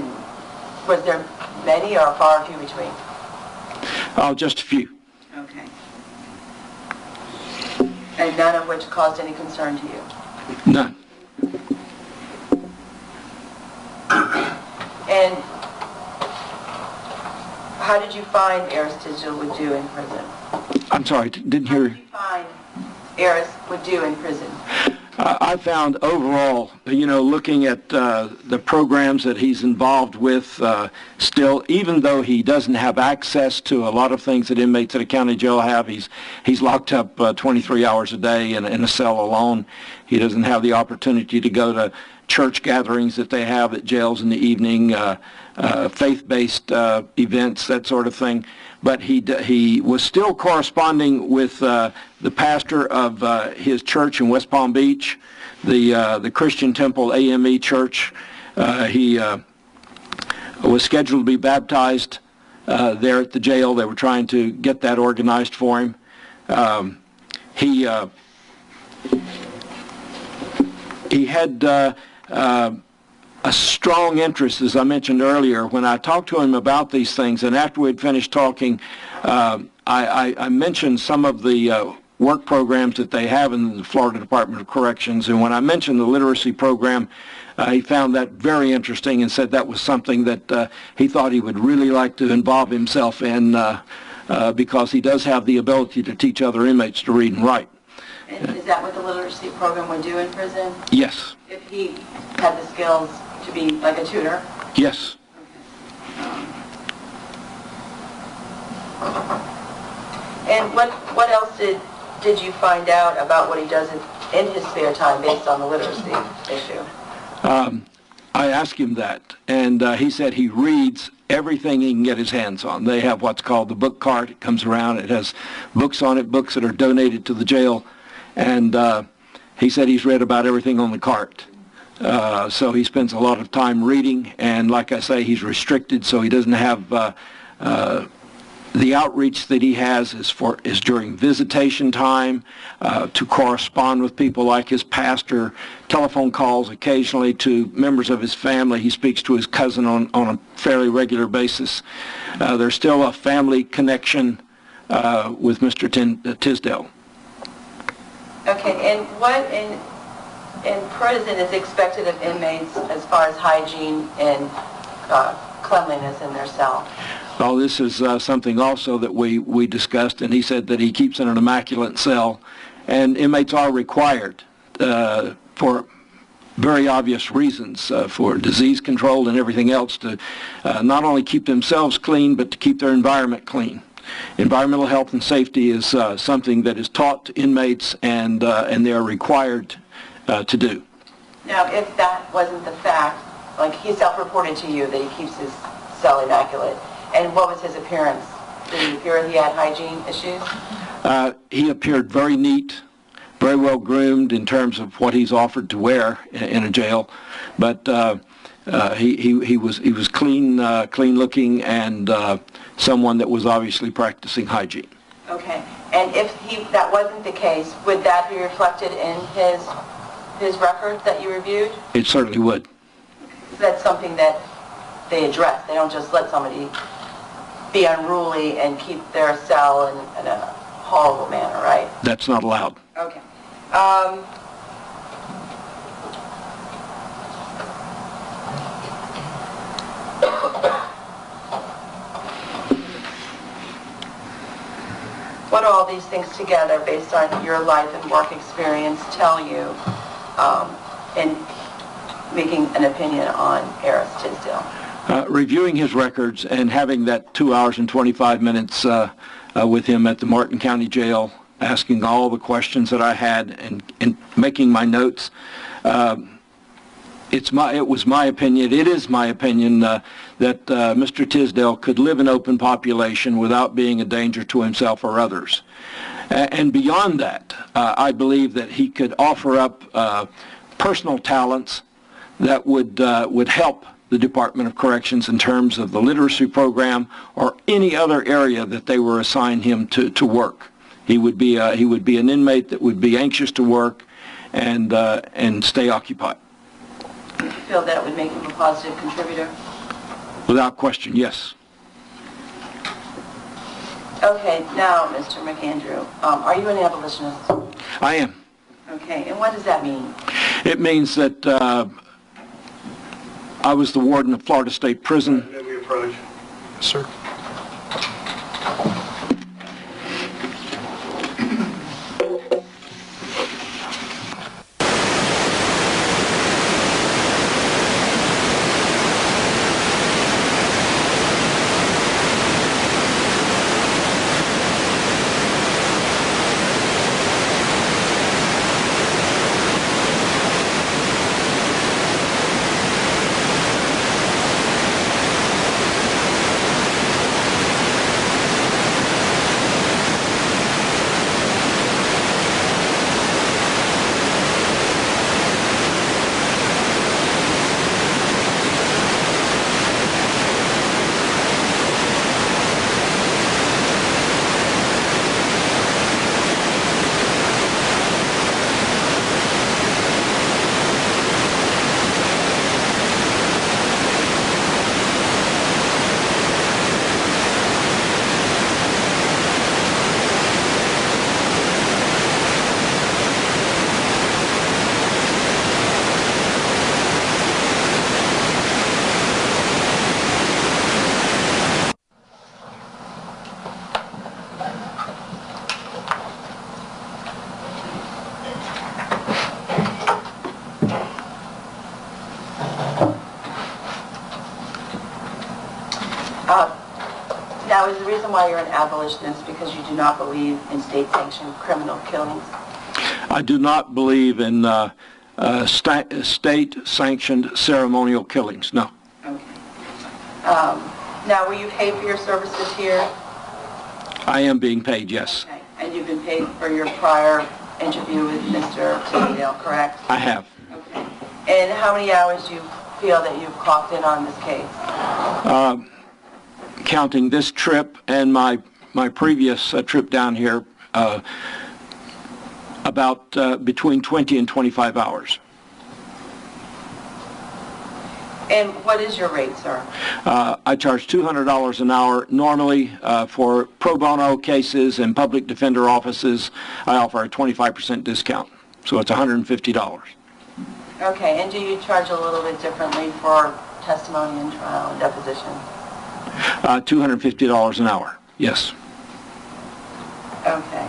was there many or far few between? Oh, just a few. Okay. And none of which caused any concern to you? None. And how did you find Eriese Tisdale would do in prison? I'm sorry, didn't hear. How did you find Eriese would do in prison? I found overall, looking at the programs that he's involved with, still, even though he doesn't have access to a lot of things that inmates at a county jail have, he's locked up 23 hours a day in a cell alone. He doesn't have the opportunity to go to church gatherings that they have at jails in the evening, faith-based events, that sort of thing. But he was still corresponding with the pastor of his church in West Palm Beach, the Christian Temple AME Church. He was scheduled to be baptized there at the jail. They were trying to get that organized for him. He had a strong interest, as I mentioned earlier, when I talked to him about these things, and after we had finished talking, I mentioned some of the work programs that they have in the Florida Department of Corrections, and when I mentioned the literacy program, he found that very interesting and said that was something that he thought he would really like to involve himself in because he does have the ability to teach other inmates to read and write. And is that what the literacy program would do in prison? Yes. If he had the skills to be like a tutor? Yes. And what else did you find out about what he does in his spare time based on the literacy issue? I asked him that, and he said he reads everything he can get his hands on. They have what's called the book cart. It comes around. It has books on it, books that are donated to the jail, and he said he's read about everything on the cart. So he spends a lot of time reading, and like I say, he's restricted, so he doesn't have the outreach that he has is during visitation time, to correspond with people like his pastor, telephone calls occasionally to members of his family. He speaks to his cousin on a fairly regular basis. There's still a family connection with Mr. Tisdale. Okay, and what in prison is expected of inmates as far as hygiene and cleanliness in their cell? Well, this is something also that we discussed, and he said that he keeps in an immaculate cell, and inmates are required for very obvious reasons, for disease control and everything else, to not only keep themselves clean, but to keep their environment clean. Environmental health and safety is something that is taught to inmates, and they are required to do. Now, if that wasn't the fact, like he self-reported to you that he keeps his cell immaculate, and what was his appearance? Did he appear he had hygiene issues? He appeared very neat, very well groomed in terms of what he's offered to wear in a jail, but he was clean looking, and someone that was obviously practicing hygiene. Okay, and if that wasn't the case, would that be reflected in his record that you reviewed? It certainly would. So that's something that they address. They don't just let somebody be unruly and keep their cell in a horrible manner, right? That's not allowed. Okay. What do all these things together, based on your life and work experience, tell you in making an opinion on Eriese Tisdale? Reviewing his records and having that 2 hours and 25 minutes with him at the Martin County Jail, asking all the questions that I had and making my notes, it is my opinion that Mr. Tisdale could live in open population without being a danger to himself or others. And beyond that, I believe that he could offer up personal talents that would help the Department of Corrections in terms of the literacy program or any other area that they were assigned him to work. He would be an inmate that would be anxious to work and stay occupied. Do you feel that it would make him a positive contributor? Without question, yes. Okay, now, Mr. McAndrew, are you an abolitionist? I am. Okay, and what does that mean? It means that I was the warden of Florida State Prison. May we approach? Yes, sir. why you're an abolitionist? Because you do not believe in state-sanctioned criminal killings? I do not believe in state-sanctioned ceremonial killings, no. Okay. Now, were you paid for your services here? I am being paid, yes. Okay. And you've been paid for your prior interview with Mr. Tisdale, correct? I have. Okay. And how many hours do you feel that you've clocked in on this case? Counting this trip and my previous trip down here, about between 20 and 25 hours. And what is your rate, sir? I charge $200 an hour. Normally, for pro bono cases and public defender offices, I offer a 25% discount. So it's $150. Okay, and do you charge a little bit differently for testimony and trial and deposition? $250 an hour, yes. Okay.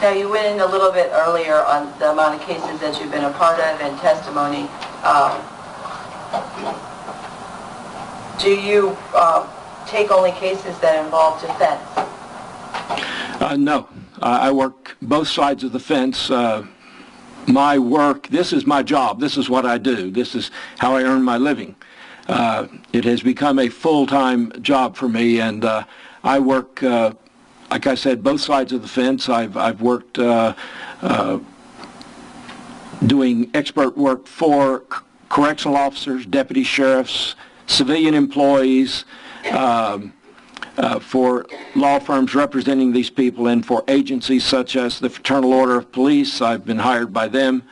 Now, you went in a little bit earlier on the amount of cases that you've been a part of and testimony. Do you take only cases that involve defense? No. I work both sides of the fence. My work, this is my job. This is what I do. This is how I earn my living. It has become a full-time job for me, and I work like I said, both sides of the fence. I've worked doing expert work for correctional officers, deputy sheriffs, civilian employees, for law firms representing these people, and for agencies such as the Fraternal Order of Police. I've been hired by them.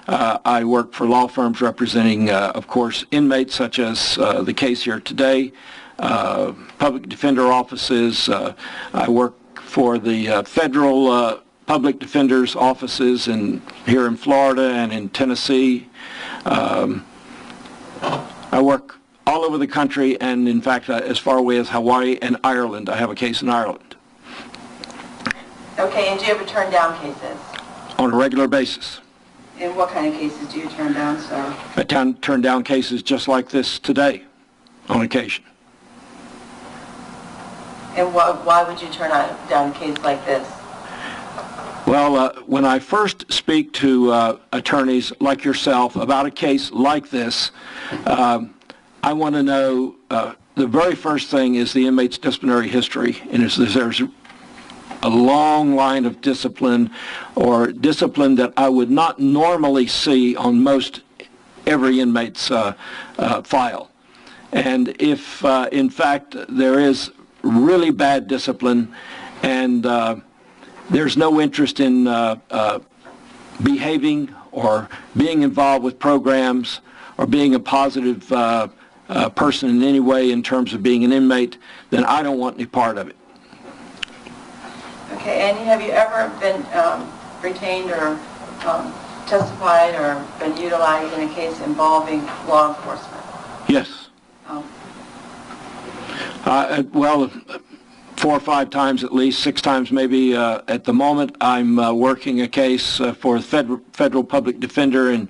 I work for law firms representing, of course, inmates such as the case here today, public defender offices. I work for the federal public defenders offices here in Florida and in Tennessee. I work all over the country, and in fact as far away as Hawaii and Ireland. I have a case in Ireland. Okay, and do you ever turn down cases? On a regular basis. And what kind of cases do you turn down, sir? I turn down cases just like this today, on occasion. And why would you turn down a case like this? Well, when I first speak to attorneys like yourself about a case like this, I want to know, the very first thing is the inmate's disciplinary history, and there's a long line of discipline, or discipline that I would not normally see on most every inmate's file. And if, in fact, there is really bad discipline, and there's no interest in behaving or being involved with programs or being a positive person in any way in terms of being an inmate, then I don't want any part of it. Okay, and have you ever been retained or testified or been utilized in a case involving law enforcement? Yes. Well, 4 or 5 times at least, 6 times maybe. At the moment, I'm working a case for a federal public defender in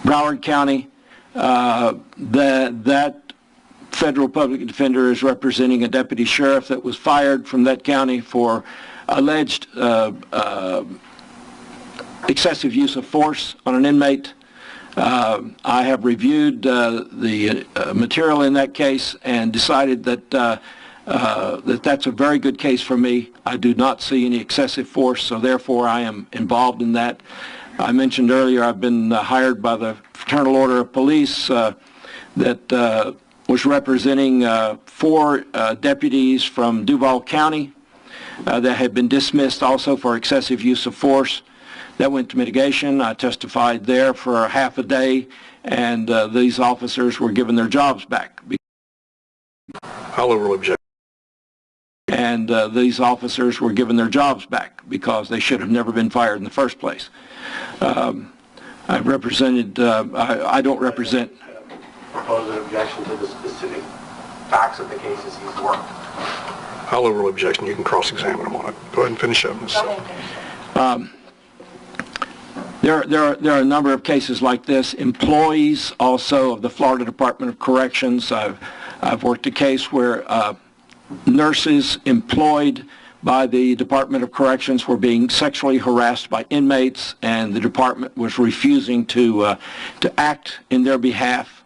Broward County. That federal public defender is representing a deputy sheriff that was fired from that county for alleged excessive use of force on an inmate. I have reviewed the material in that case and decided that that's a very good case for me. I do not see any excessive force, so therefore I am involved in that. I mentioned earlier I've been hired by the Fraternal Order of Police that was representing 4 deputies from Duval County that had been dismissed also for excessive use of force. That went to mitigation. I testified there for half a day, and these officers were given their jobs back. I'll overrule objection. And these officers were given their jobs back because they should have never been fired in the first place. I represented, I don't represent. Propose an objection to the specific facts of the cases he's worked. I'll overrule objection. You can cross-examine him on it. Go ahead and finish up. There are a number of cases like this. Employees also of the Florida Department of Corrections. I've worked a case where nurses employed by the Department of Corrections were being sexually harassed by inmates, and the department was refusing to act in their behalf.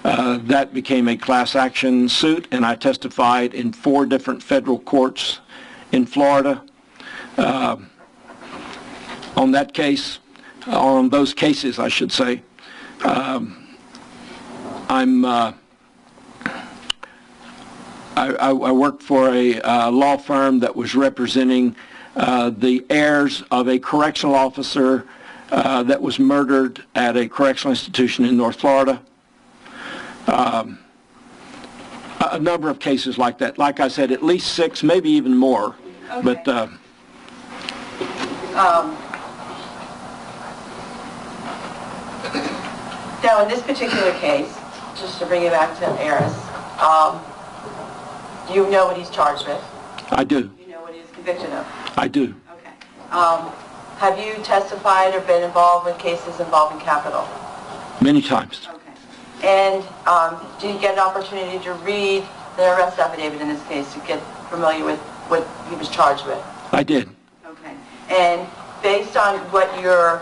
That became a class action suit, and I testified in 4 different federal courts in Florida on that case, on those cases, I should say. I worked for a law firm that was representing the heirs of a correctional officer that was murdered at a correctional institution in North Florida. A number of cases like that. Like I said, at least 6, maybe even more. Okay. But now, in this particular case, just to bring it back to Eriese, you know what he's charged with? I do. You know what he's convicted of? I do. Okay. Have you testified or been involved with cases involving capital? Many times. Okay. And did you get an opportunity to read the arrest affidavit in this case to get familiar with what he was charged with? I did. Okay. And based on what you're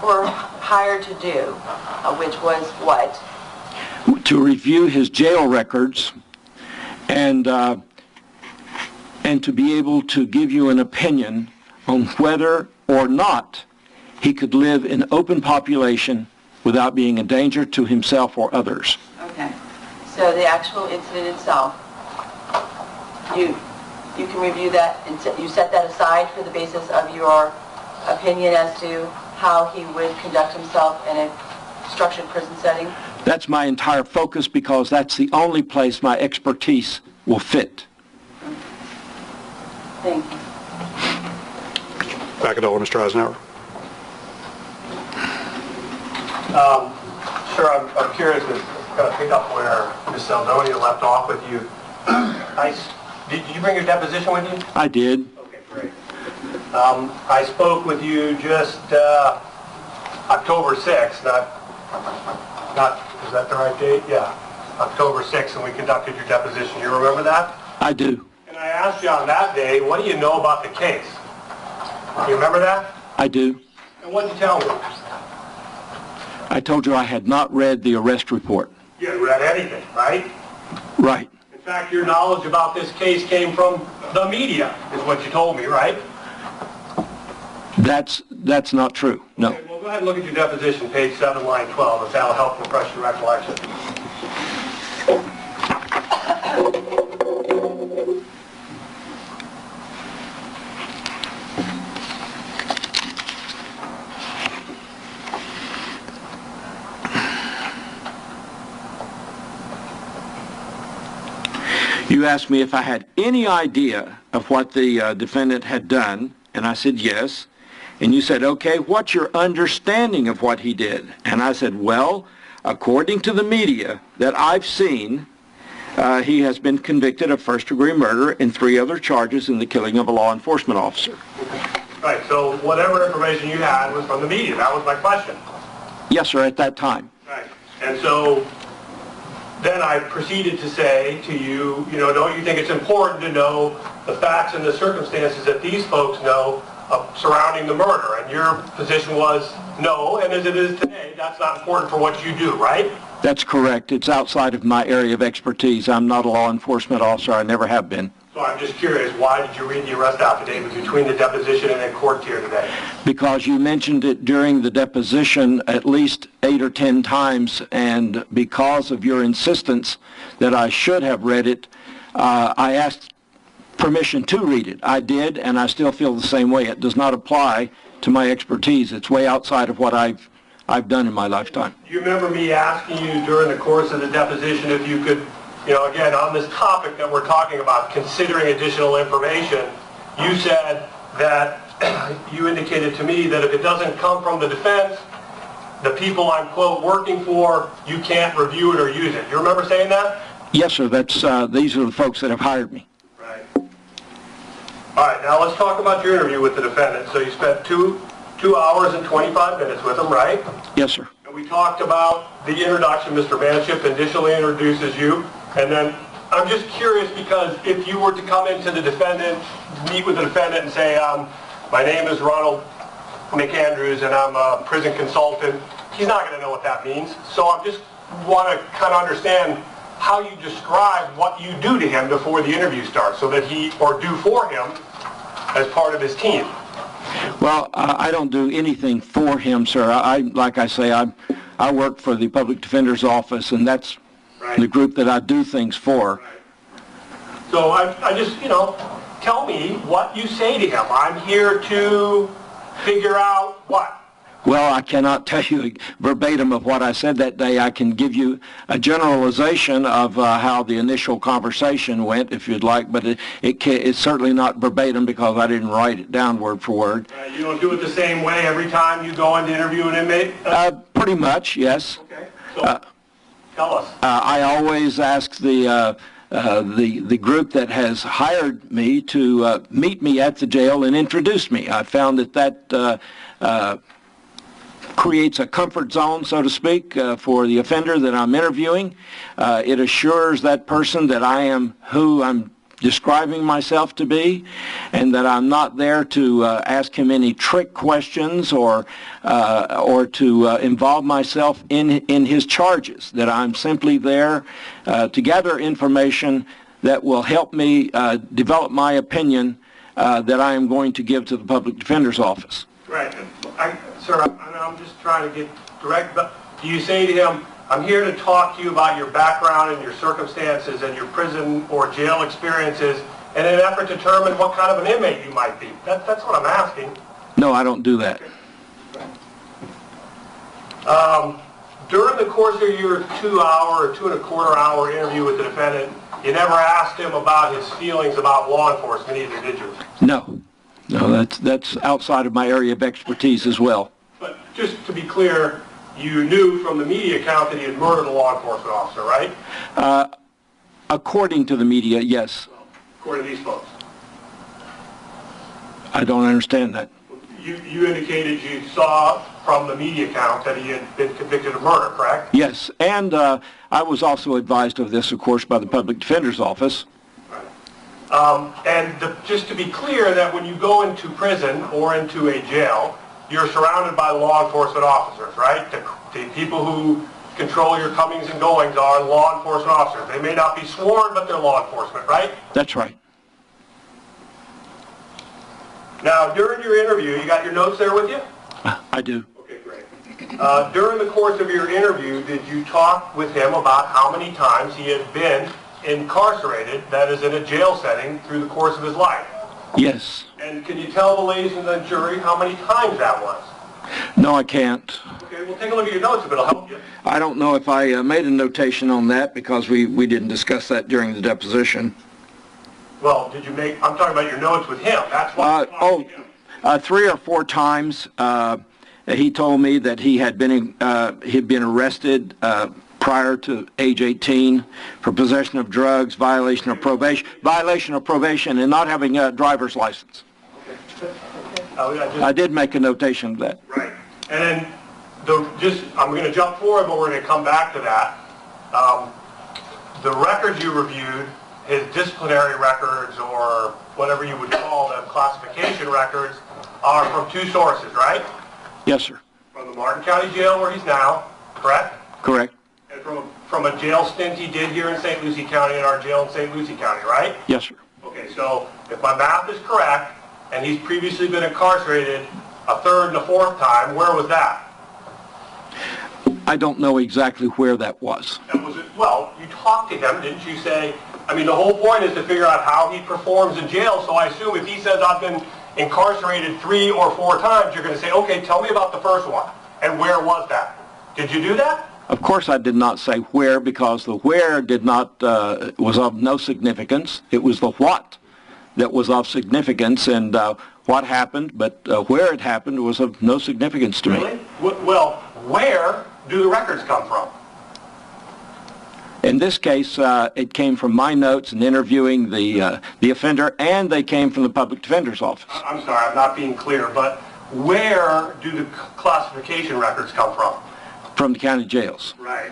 were hired to do, which was what? To review his jail records and to be able to give you an opinion on whether or not he could live in open population without being a danger to himself or others. Okay. So the actual incident itself, you can review that and you set that aside for the basis of your opinion as to how he would conduct himself in a structured prison setting? That's my entire focus because that's the only place my expertise will fit. Thank you. Back it over, Mr. Eisenhower. Sure, I'm curious to kind of pick up where Ms. Saldonia left off with you. Did you bring your deposition with you? I did. Okay, great. I spoke with you just October 6th, not, is that the right date? Yeah, October 6th, and we conducted your deposition. You remember that? I do. And I asked you on that day, what do you know about the case? You remember that? I do. And what did you tell me? I told you I had not read the arrest report. You hadn't read anything, right? Right. In fact, your knowledge about this case came from the media, is what you told me, right? That's not true, no. Okay, well, go ahead and look at your deposition, page 7, line 12, if that'll help refresh your recollection. You asked me if I had any idea of what the defendant had done, and I said yes. And you said, okay, what's your understanding of what he did? And I said, well, according to the media that I've seen, he has been convicted of first-degree murder and 3 other charges in the killing of a law enforcement officer. Right, so whatever information you had was from the media. That was my question. Yes, sir, at that time. Right, and so then I proceeded to say to you, don't you think it's important to know the facts and the circumstances that these folks know surrounding the murder? And your position was no, and as it is today, that's not important for what you do, right? That's correct. It's outside of my area of expertise. I'm not a law enforcement officer. I never have been. So I'm just curious, why did you read the arrest affidavit between the deposition and in court here today? Because you mentioned it during the deposition at least 8 or 10 times, and because of your insistence that I should have read it, I asked permission to read it. I did, and I still feel the same way. It does not apply to my expertise. It's way outside of what I've done in my lifetime. Do you remember me asking you during the course of the deposition if you could, again, on this topic that we're talking about, considering additional information, you said that you indicated to me that if it doesn't come from the defense, the people I'm, quote, working for, you can't review it or use it. You remember saying that? Yes, sir. These are the folks that have hired me. Right. All right, now let's talk about your interview with the defendant. So you spent 2 2 hours and 25 minutes with him, right? Yes, sir. And we talked about the introduction. Mr. Manship initially introduces you, and then I'm just curious because if you were to come into the defendant, meet with the defendant and say, my name is Ronald McAndrews and I'm a prison consultant, he's not going to know what that means. So I just want to kind of understand how you describe what you do to him before the interview starts so that he, or do for him as part of his team. Well, I don't do anything for him, sir. Like I say, I work for the Public Defender's Office, and that's Right. the group that I do things for. Right. So I just, tell me what you say to him. I'm here to figure out what? Well, I cannot tell you verbatim of what I said that day. I can give you a generalization of how the initial conversation went, if you'd like, but it's certainly not verbatim because I didn't write it down word for word. You don't do it the same way every time you go in to interview an inmate? Pretty much, yes. Okay. So, tell us. I always ask the group that has hired me to meet me at the jail and introduce me. I found that creates a comfort zone, so to speak, for the offender that I'm interviewing. It assures that person that I am who I'm describing myself to be, and that I'm not there to ask him any trick questions or to involve myself in his charges, that I'm simply there to gather information that will help me develop my opinion that I am going to give to the Public Defender's Office. Right. Sir, I'm just trying to get direct, but do you say to him, I'm here to talk to you about your background and your circumstances and your prison or jail experiences in an effort to determine what kind of an inmate you might be? That's what I'm asking. No, I don't do that. During the course of your 2 hour or 2.25 hour interview with the defendant, you never asked him about his feelings about law enforcement either, did you? No. No, that's outside of my area of expertise as well. But just to be clear, you knew from the media account that he had murdered a law enforcement officer, right? According to the media, yes. According to these folks. I don't understand that. You indicated you saw from the media account that he had been convicted of murder, correct? Yes, and I was also advised of this, of course, by the Public Defender's Office. Just to be clear, that when you go into prison or into a jail, you're surrounded by law enforcement officers, right? The people who control your comings and goings are law enforcement officers. They may not be sworn, but they're law enforcement, right? That's right. Now, during your interview, you got your notes there with you? I do. Okay, great. During the course of your interview, did you talk with him about how many times he had been incarcerated, that is in a jail setting, through the course of his life? Yes. And can you tell the ladies in the jury how many times that was? No, I can't. Okay, we'll take a look at your notes if it'll help you. I don't know if I made a notation on that because we didn't discuss that during the deposition. Well, did you make, I'm talking about your notes with him. That's what 3 or 4 times he told me that he had been arrested prior to age 18 for possession of drugs, violation of probation, and not having a driver's license. I did make a notation of that. Right. And then, I'm going to jump forward, but we're going to come back to that. The records you reviewed, his disciplinary records, or whatever you would call them, classification records, are from 2 sources, right? Yes, sir. From the Martin County Jail where he's now, correct? Correct. And from a jail stint he did here in St. Lucie County, in our jail in St. Lucie County, right? Yes, sir. Okay, so if my math is correct, and he's previously been incarcerated a 3rd and a 4th time, where was that? I don't know exactly where that was. Well, you talked to him, didn't you say, the whole point is to figure out how he performs in jail, so I assume if he says I've been incarcerated 3 or 4 times, you're going to say, okay, tell me about the first one, and where was that? Did you do that? Of course I did not say where, because the where was of no significance. It was the what that was of significance, and what happened, but where it happened was of no significance to me. Really? Well, where do the records come from? In this case, it came from my notes and interviewing the offender, and they came from the Public Defender's Office. I'm sorry, I'm not being clear, but where do the classification records come from? From the county jails. Right.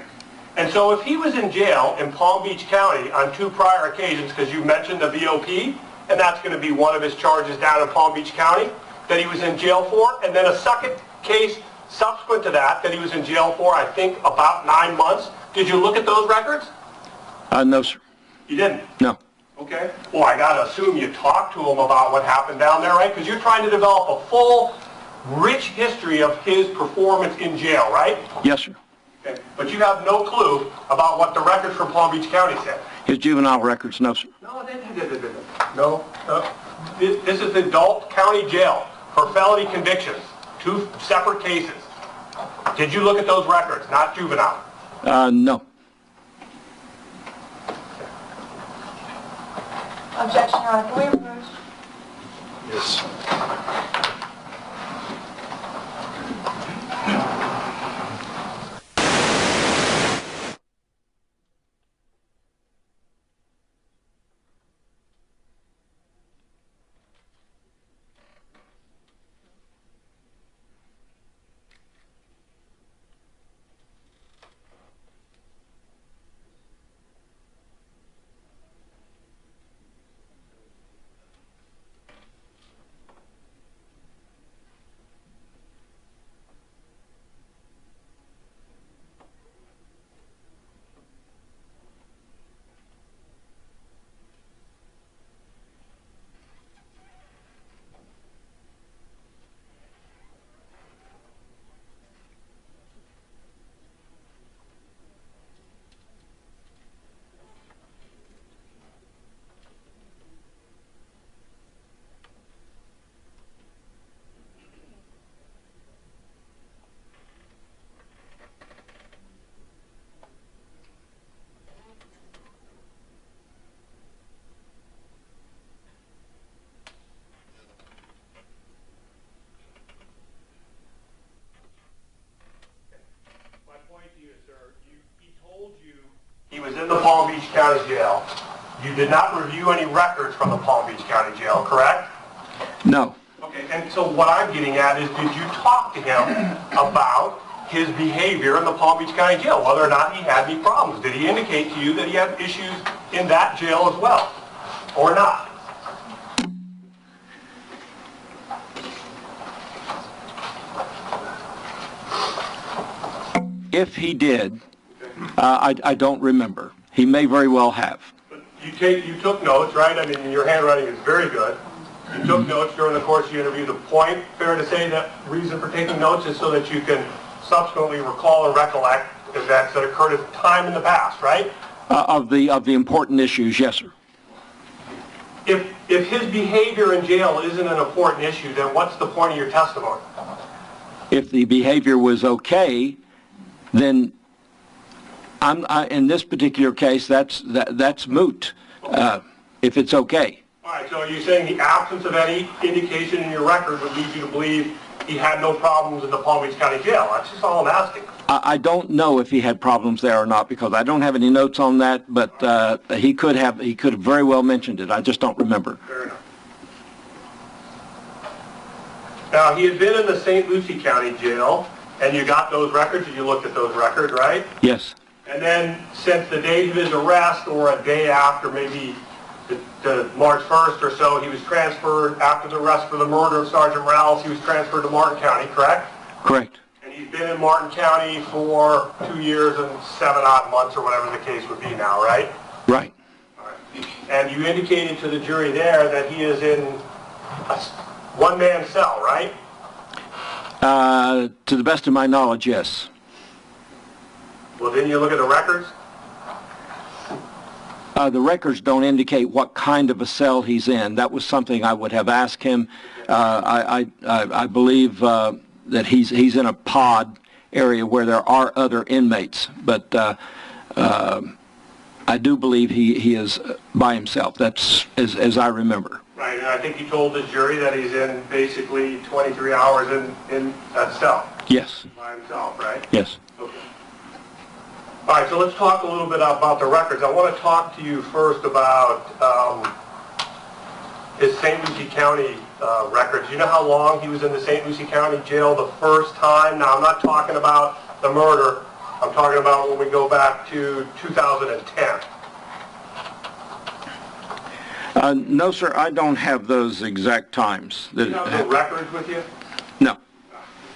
And so if he was in jail in Palm Beach County on 2 prior occasions, because you mentioned the VOP, and that's going to be one of his charges down in Palm Beach County that he was in jail for, and then a second case subsequent to that he was in jail for, I think, about 9 months. Did you look at those records? No, sir. You didn't? No. Okay. Well, I got to assume you talked to him about what happened down there, right? Because you're trying to develop a full, rich history of his performance in jail, right? Yes, sir. Okay. But you have no clue about what the records from Palm Beach County said. His juvenile records, no, sir. No. This is the adult county jail for felony convictions. 2 separate cases. Did you look at those records, not juvenile? No. Objection, Your Honor. Can we reverse? Yes. He was in the Palm Beach County Jail. You did not review any records from the Palm Beach County Jail, correct? No. Okay, and so what I'm getting at is, did you talk to him about his behavior in the Palm Beach County Jail, whether or not he had any problems? Did he indicate to you that he had issues in that jail as well, or not? If he did, I don't remember. He may very well have. But you took notes, right? I mean, your handwriting is very good. You took notes during the course of the interview. The point, fair to say, that reason for taking notes is so that you can subsequently recall and recollect events that occurred at time in the past, right? Of the important issues, yes, sir. If his behavior in jail isn't an important issue, then what's the point of your testimony? If the behavior was okay, then in this particular case, that's moot. If it's okay. All right, so are you saying the absence of any indication in your record would lead you to believe he had no problems in the Palm Beach County Jail? That's just all I'm asking. I don't know if he had problems there or not, because I don't have any notes on that, but he could have very well mentioned it. I just don't remember. Fair enough. Now, he had been in the St. Lucie County Jail, and you got those records, and you looked at those records, right? Yes. And then, since the date of his arrest, or a day after, maybe the March 1st or so, he was transferred, after the arrest for the murder of Sergeant Morales, he was transferred to Martin County, correct? Correct. And he's been in Martin County for 2 years and 7 odd months, or whatever the case would be now, right? Right. All right. And you indicated to the jury there that he is in a one-man cell, right? To the best of my knowledge, yes. Well, didn't you look at the records? The records don't indicate what kind of a cell he's in. That was something I would have asked him. I believe that he's in a pod area where there are other inmates, but I do believe he is by himself. That's as I remember. Right, and I think you told the jury that he's in basically 23 hours in that cell. Yes. By himself, right? Yes. Okay. All right, so let's talk a little bit about the records. I want to talk to you first about his St. Lucie County records. You know how long he was in the St. Lucie County Jail the first time? Now, I'm not talking about the murder. I'm talking about when we go back to 2010. No, sir, I don't have those exact times. Do you have the records with you? No.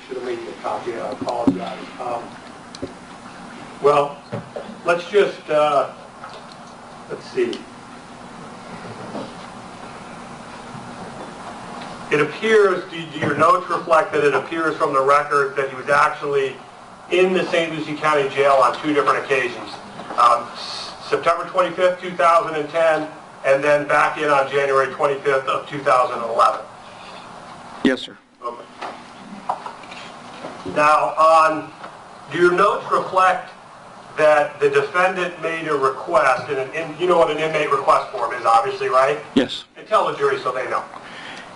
Should have made you a copy. I apologize. Well, let's just, let's see. It appears, do your notes reflect that it appears from the record that he was actually in the St. Lucie County Jail on 2 different occasions. September 25th, 2010, and then back in on January 25th of 2011. Yes, sir. Okay. Now, do your notes reflect that the defendant made a request, and you know what an inmate request form is, obviously, right? Yes. And tell the jury so they know.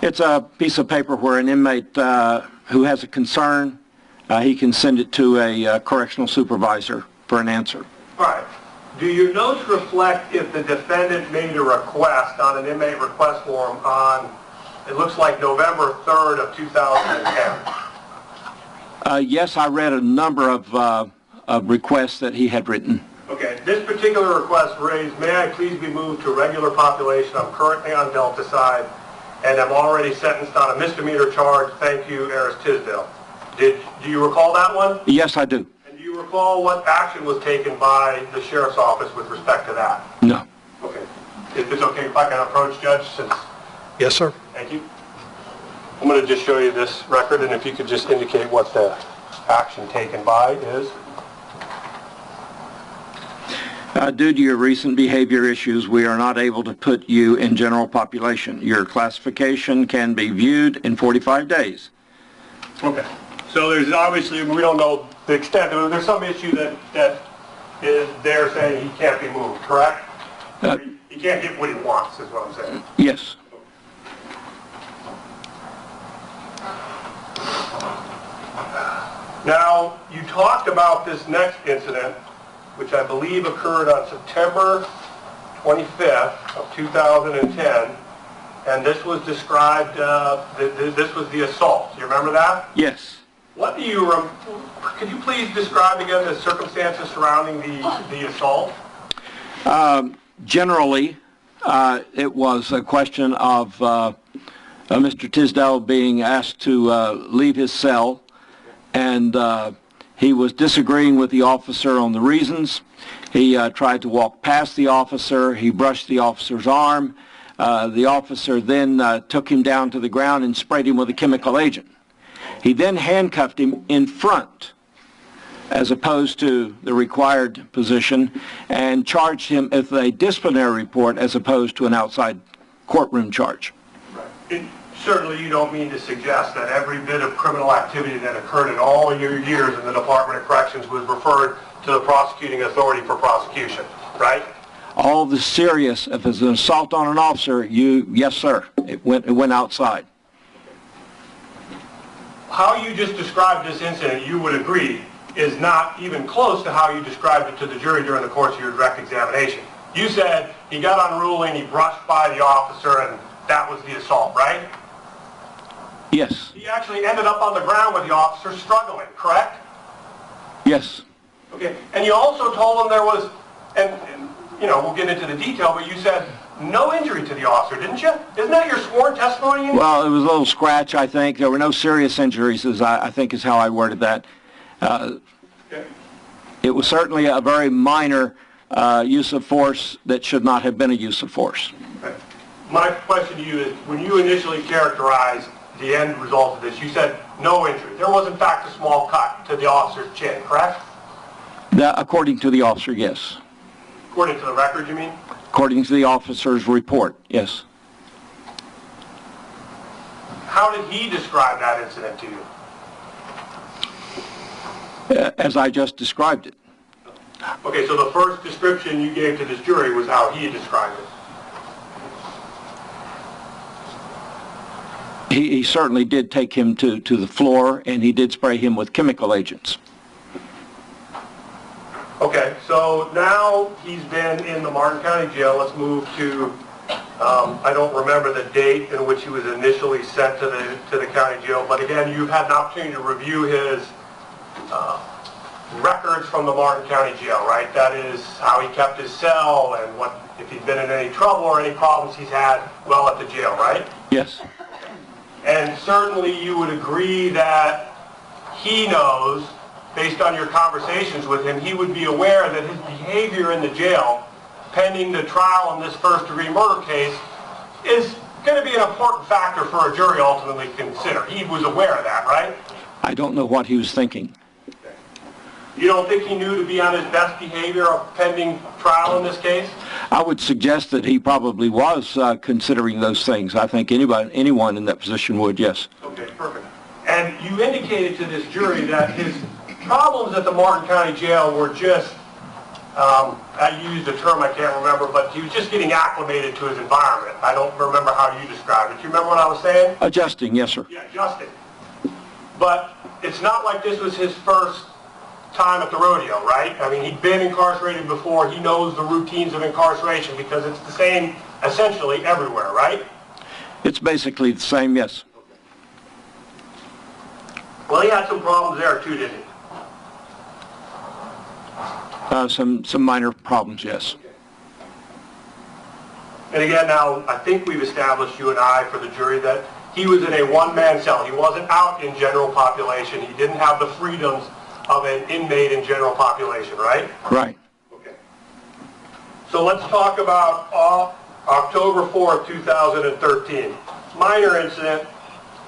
It's a piece of paper where an inmate who has a concern, he can send it to a correctional supervisor for an answer. All right. Do your notes reflect if the defendant made a request on an inmate request form on, it looks like November 3rd of 2010? Yes, I read a number of requests that he had written. Okay. This particular request raised, may I please be moved to regular population? I'm currently on Delta side, and I'm already sentenced on a misdemeanor charge. Thank you, Eriese Tisdale. Do you recall that one? Yes, I do. And do you recall what action was taken by the sheriff's office with respect to that? No. Okay. If it's okay if I can approach Judge, since... Yes, sir. Thank you. I'm going to just show you this record, and if you could just indicate what the action taken by is. Due to your recent behavior issues, we are not able to put you in general population. Your classification can be viewed in 45 days. Okay. So there's obviously, we don't know the extent, there's some issue that is they're saying he can't be moved, correct? He can't get what he wants, is what I'm saying. Yes. Now, you talked about this next incident, which I believe occurred on September 25th of 2010, and this was described, this was the assault. Do you remember that? Yes. What do you, could you please describe again the circumstances surrounding the assault? Generally, it was a question of Mr. Tisdale being asked to leave his cell, and he was disagreeing with the officer on the reasons. He tried to walk past the officer. He brushed the officer's arm. The officer then took him down to the ground and sprayed him with a chemical agent. He then handcuffed him in front, as opposed to the required position, and charged him with a disciplinary report as opposed to an outside courtroom charge. Right. Certainly you don't mean to suggest that every bit of criminal activity that occurred in all your years in the Department of Corrections was referred to the prosecuting authority for prosecution, right? All the serious, if it's an assault on an officer, yes sir, it went outside. How you just described this incident, you would agree, is not even close to how you described it to the jury during the course of your direct examination. You said he got unruly and he brushed by the officer and that was the assault, right? Yes. He actually ended up on the ground with the officer struggling, correct? Yes. Okay, and you also told him there was, and you know, we'll get into the detail, but you said no injury to the officer, didn't you? Isn't that your sworn testimony? Well, it was a little scratch, I think. There were no serious injuries, I think is how I worded that. Okay. It was certainly a very minor use of force that should not have been a use of force. Okay. My question to you is, when you initially characterized the end result of this, you said no injury. There was in fact a small cut to the officer's chin, correct? According to the officer, yes. According to the record, you mean? According to the officer's report, yes. How did he describe that incident to you? As I just described it. Okay, so the first description you gave to this jury was how he described it. He certainly did take him to the floor, and he did spray him with chemical agents. Okay, so now he's been in the Martin County Jail. Let's move to I don't remember the date in which he was initially sent to the county jail, but again, you've had an opportunity to review his records from the Martin County Jail, right? That is how he kept his cell and what if he'd been in any trouble or any problems he's had while at the jail, right? Yes. And certainly you would agree that he knows, based on your conversations with him, he would be aware that his behavior in the jail, pending the trial in this first-degree murder case, is going to be an important factor for a jury ultimately to consider. He was aware of that, right? I don't know what he was thinking. You don't think he knew to be on his best behavior pending trial in this case? I would suggest that he probably was considering those things. I think anyone in that position would, yes. Okay, perfect. And you indicated to this jury that his problems at the Martin County Jail were just, I used a term I can't remember, but he was just getting acclimated to his environment. I don't remember how you described it. Do you remember what I was saying? Adjusting, yes, sir. Yeah, adjusting. But it's not like this was his first time at the rodeo, right? I mean, he'd been incarcerated before. He knows the routines of incarceration because it's the same essentially everywhere, right? It's basically the same, yes. Well, he had some problems there too, didn't he? Some minor problems, yes. Okay. And again, now, I think we've established, you and I, for the jury, that he was in a one-man cell. He wasn't out in general population. He didn't have the freedoms of an inmate in general population, right? Right. Okay. So let's talk about October 4th, 2013. Minor incident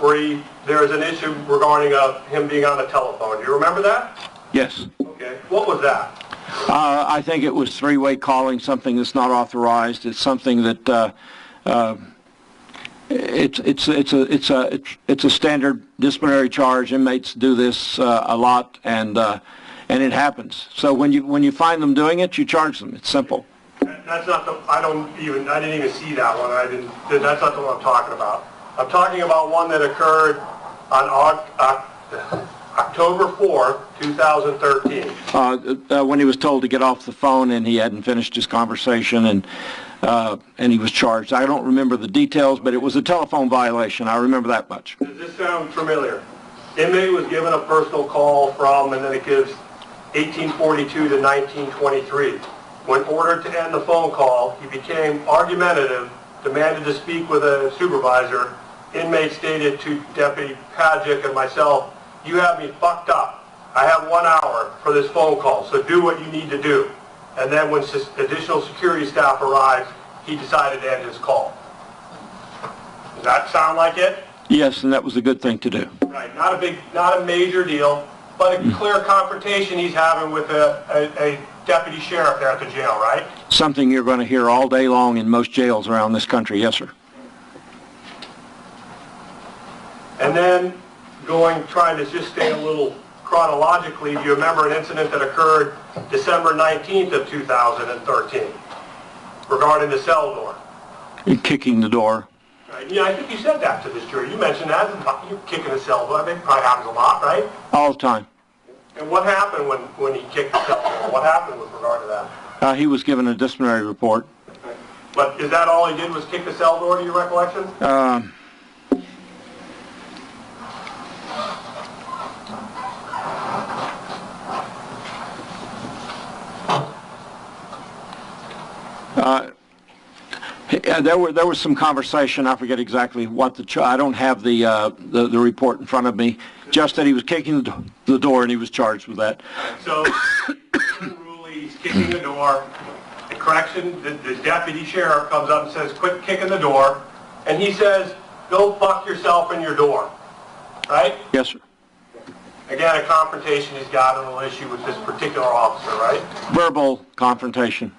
where there was an issue regarding him being on the telephone. Do you remember that? Yes. Okay. What was that? I think it was three-way calling, something that's not authorized. It's something that it's a standard disciplinary charge. Inmates do this a lot, and it happens. So when you find them doing it, you charge them. It's simple. That's not the. I didn't even see that one. That's not the one I'm talking about. I'm talking about one that occurred on October 4th, 2013. When he was told to get off the phone and he hadn't finished his conversation, and he was charged. I don't remember the details, but it was a telephone violation. I remember that much. Does this sound familiar? Inmate was given a personal call from, and then it gives 1842 to 1923. When ordered to end the phone call, he became argumentative, demanded to speak with a supervisor. Inmate stated to Deputy Padgick and myself, "You have me fucked up. I have 1 hour for this phone call, so do what you need to do." And then when additional security staff arrived, he decided to end his call. Does that sound like it? Yes, and that was a good thing to do. Right, not a major deal, but a clear confrontation he's having with a deputy sheriff there at the jail, right? Something you're going to hear all day long in most jails around this country, yes, sir. And then trying to just stay a little chronologically, do you remember an incident that occurred December 19th of 2013 regarding the cell door? You're kicking the door. Right. Yeah, I think you said that to this jury. You mentioned that. You're kicking the cell door. I think it probably happens a lot, right? All the time. And what happened when he kicked the cell door? What happened with regard to that? He was given a disciplinary report. Okay. But is that all he did was kick the cell door, to your recollection? There was some conversation. I forget exactly what I don't have the report in front of me. Just that he was kicking the door and he was charged with that. So, he's kicking the door. The deputy sheriff comes up and says, "Quit kicking the door," and he says, "Go fuck yourself in your door." Right? Yes, sir. Again, a confrontation he's got a little issue with this particular officer, right? Verbal confrontation.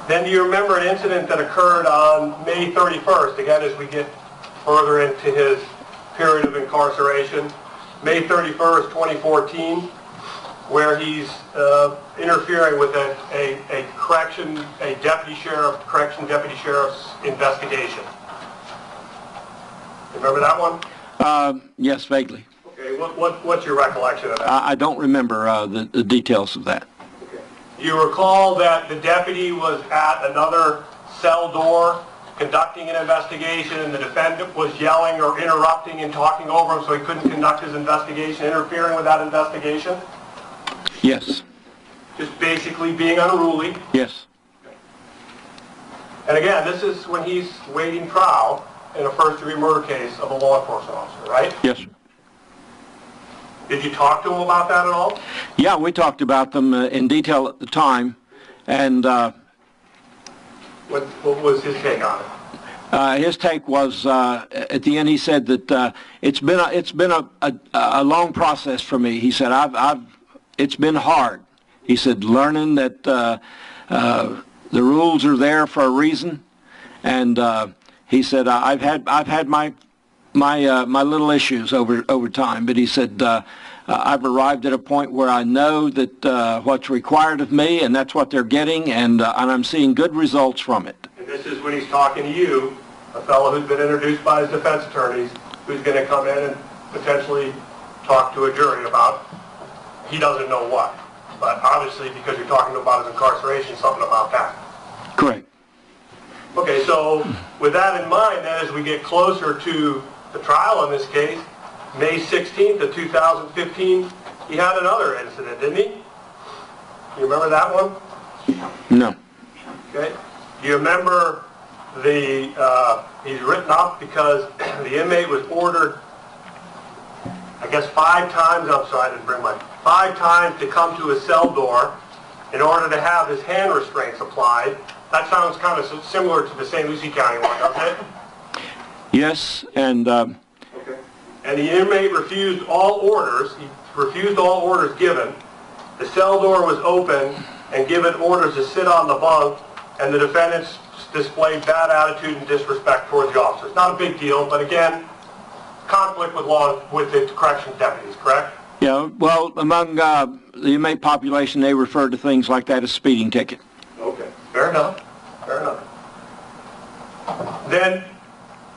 Then do you remember an incident that occurred on May 31st, again as we get further into his period of incarceration, May 31st, 2014, where he's interfering with a correction deputy sheriff's investigation. Remember that one? Yes, vaguely. Okay, what's your recollection of that? I don't remember the details of that. Okay. You recall that the deputy was at another cell door conducting an investigation, and the defendant was yelling or interrupting and talking over him so he couldn't conduct his investigation, interfering with that investigation? Yes. Just basically being unruly. Yes. And again, this is when he's waiting trial in a first-degree murder case of a law enforcement officer, right? Yes, sir. Did you talk to him about that at all? Yeah, we talked about them in detail at the time, and what was his take on it? his take was at the end he said that it's been a long process for me. He said it's been hard. He said learning that the rules are there for a reason, and he said I've had my little issues over time, but he said I've arrived at a point where I know that what's required of me, and that's what they're getting, and I'm seeing good results from it. And this is when he's talking to you, a fellow who's been introduced by his defense attorneys, who's going to come in and potentially talk to a jury about he doesn't know what. But obviously, because you're talking about his incarceration, something about that. Correct. Okay, so with that in mind, then, as we get closer to the trial in this case, May 16th of 2015, he had another incident, didn't he? You remember that one? No. Okay. Do you remember he's written up because the inmate was ordered, I guess 5 times, I'm sorry, I didn't bring my, 5 times to come to his cell door in order to have his hand restraints applied. That sounds kind of similar to the St. Lucie County one, doesn't it? Yes, and okay. And the inmate refused all orders. He refused all orders given. The cell door was open and given orders to sit on the bunk, and the defendants displayed bad attitude and disrespect towards the officers. Not a big deal, but again, conflict with the corrections deputies, correct? yeah, well, among the inmate population, they refer to things like that as speeding ticket. Okay, fair enough. Fair enough. Then,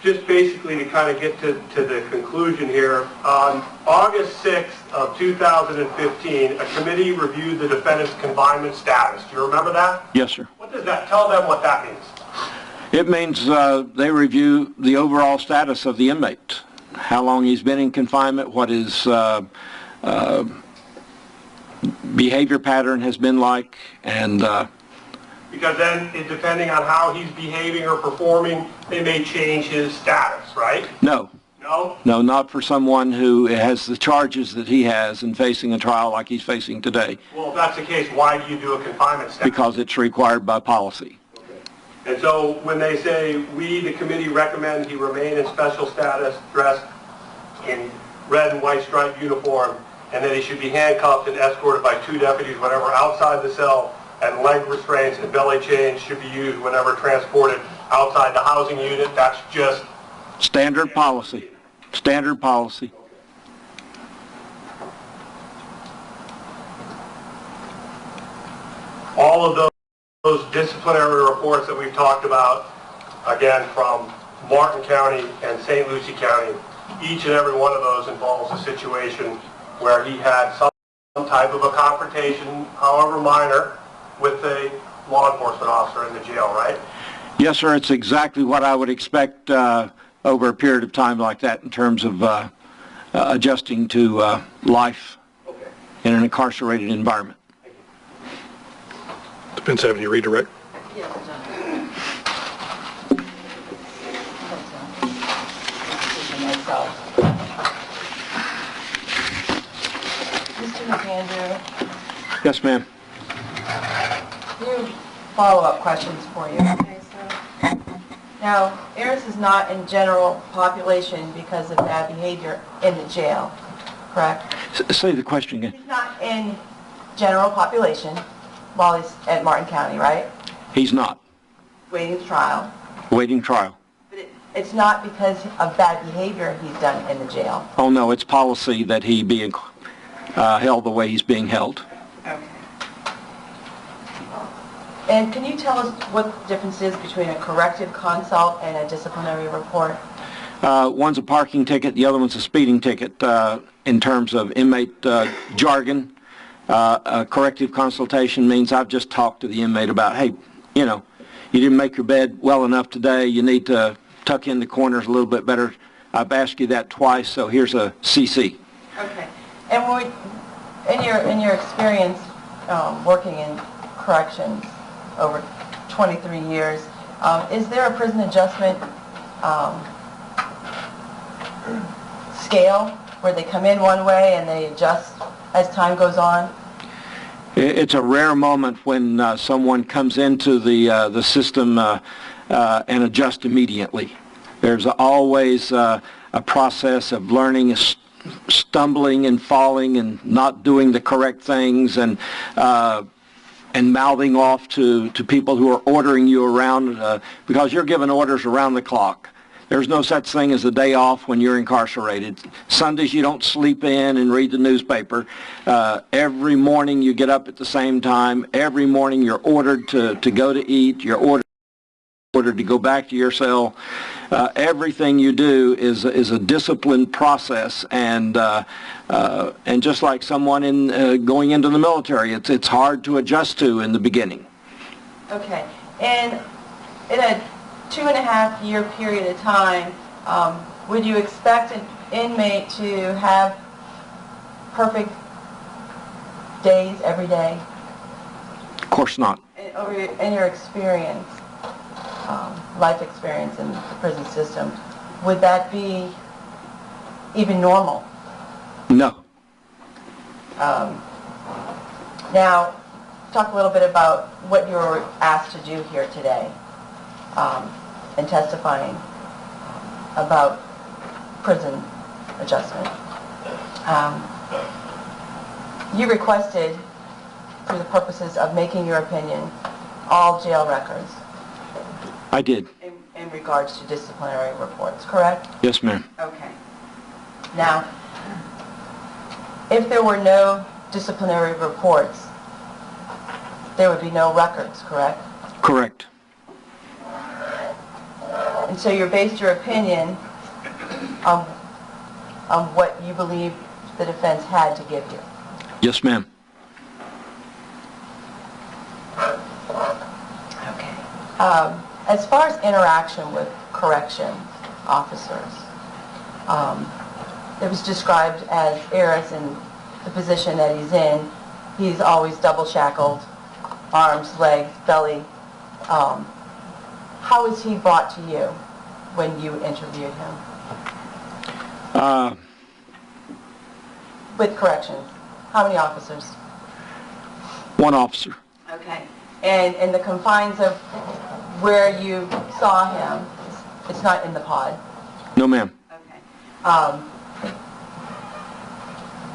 just basically to kind of get to the conclusion here, on August 6th of 2015, a committee reviewed the defendant's confinement status. Do you remember that? Yes, sir. What does that, tell them what that means. It means they review the overall status of the inmate, how long he's been in confinement, what his behavior pattern has been like, and because then, depending on how he's behaving or performing, they may change his status, right? no. No? No, not for someone who has the charges that he has and facing a trial like he's facing today. Well, if that's the case, why do you do a confinement status? Because it's required by policy. Okay. And so when they say, we, the committee, recommend he remain in special status, dressed in red and white striped uniform, and that he should be handcuffed and escorted by 2 deputies whenever outside the cell, and leg restraints and belly chains should be used whenever transported outside the housing unit. That's just Standard policy. Standard policy. all of those disciplinary reports that we've talked about, again, from Martin County and St. Lucie County, each and every one of those involves a situation where he had some type of a confrontation, however minor, with a law enforcement officer in the jail, right? Yes, sir. It's exactly what I would expect over a period of time like that in terms of adjusting to life in an incarcerated environment. Depends having you redirect. Yes, Mr. McAndrew, Yes, ma'am. few follow-up questions for you. Okay, so now, Eriese is not in general population because of bad behavior in the jail, correct? Say the question again. He's not in general population while he's at Martin County, right? He's not. Waiting trial. Waiting trial. But it's not because of bad behavior he's done in the jail. Oh, no, it's policy that he be held the way he's being held. Okay. And can you tell us what the difference is between a corrective consult and a disciplinary report? One's a parking ticket, the other one's a speeding ticket in terms of inmate jargon. A corrective consultation means I've just talked to the inmate about, hey, you know, you didn't make your bed well enough today. You need to tuck in the corners a little bit better. I've asked you that twice, so here's a CC. Okay. And in your experience working in corrections over 23 years, is there a prison adjustment scale where they come in one way and they adjust as time goes on? It's a rare moment when someone comes into the system and adjusts immediately. There's always a process of learning, stumbling and falling and not doing the correct things and mouthing off to people who are ordering you around because you're given orders around the clock. There's no such thing as a day off when you're incarcerated. Sundays you don't sleep in and read the newspaper. Every morning you get up at the same time. Every morning you're ordered to go to eat. You're ordered to go back to your cell. Everything you do is a disciplined process, and just like someone in going into the military, it's hard to adjust to in the beginning. Okay, and in a 2.5-year period of time, would you expect an inmate to have perfect days every day? Of course not. In your experience, life experience in the prison system, would that be even normal? No. Now, talk a little bit about what you were asked to do here today in testifying about prison adjustment. You requested, for the purposes of making your opinion, all jail records. I did. In regards to disciplinary reports, correct? Yes, ma'am. Okay. Now, if there were no disciplinary reports, there would be no records, correct? Correct. And so you based your opinion on what you believe the defense had to give you? Yes, ma'am. Okay. As far as interaction with correction officers, it was described as Eriese in the position that he's in. He's always double shackled, arms, legs, belly. How was he brought to you when you interviewed him? With corrections, how many officers? One officer. Okay. And in the confines of where you saw him, it's not in the pod? No, ma'am. Okay.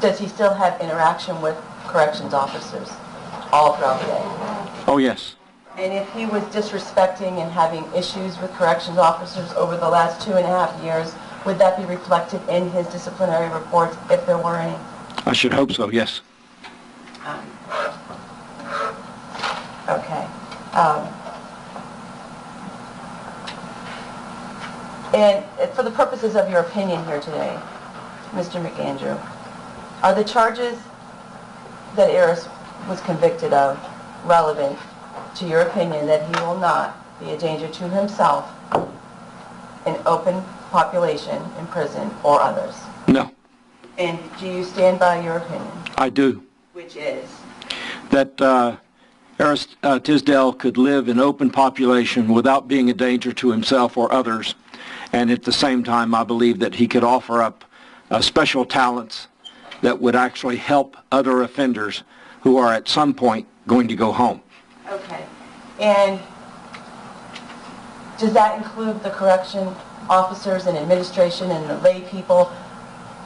Does he still have interaction with corrections officers all throughout the day? Oh, yes. And if he was disrespecting and having issues with corrections officers over the last 2.5 years, would that be reflected in his disciplinary reports, if there were any? I should hope so, yes. Okay. And for the purposes of your opinion here today, Mr. McAndrew, are the charges that Eriese was convicted of relevant to your opinion that he will not be a danger to himself, an open population in prison, or others? No. And do you stand by your opinion? I do. Which is? That Eriese Tisdale could live in open population without being a danger to himself or others, and at the same time I believe that he could offer up special talents that would actually help other offenders who are at some point going to go home. Okay. And does that include the correction officers and administration and the lay people,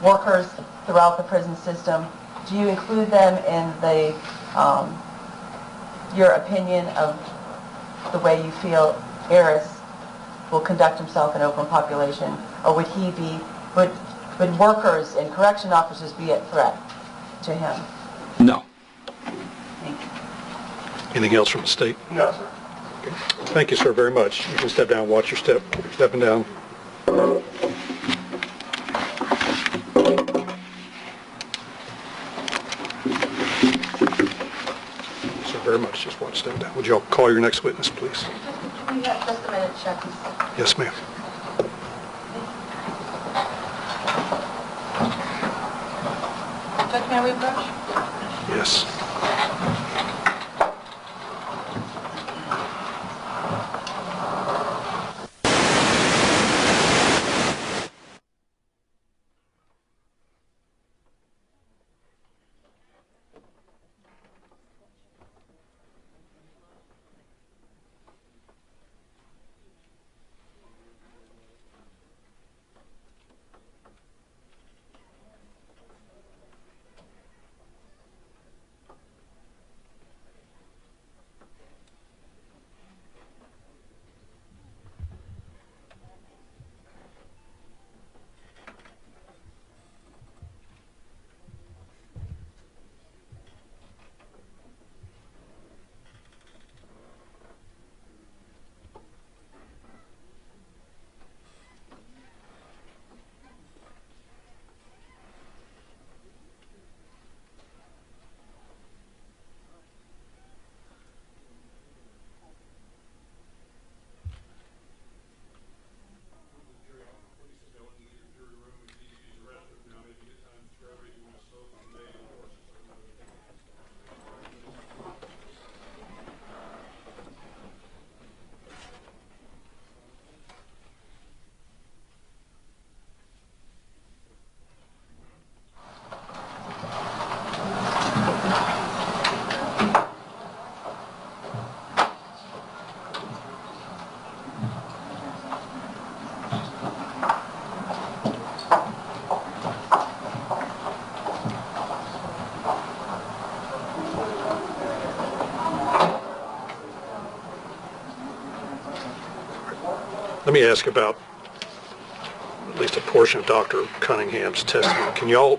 workers throughout the prison system? Do you include them in the your opinion of the way you feel Eriese will conduct himself in open population, or would he be, would workers and correction officers be a threat to him? No. Thank you. Anything else from the state? No, sir. Okay. Thank you, sir, very much. You can step down, watch your step, stepping down. very much. Just want to step down. Would you all call your next witness, please? We have just a minute, check. Yes, ma'am. Judge, may we approach? Yes. Let me ask about at least a portion of Dr. Cunningham's testimony.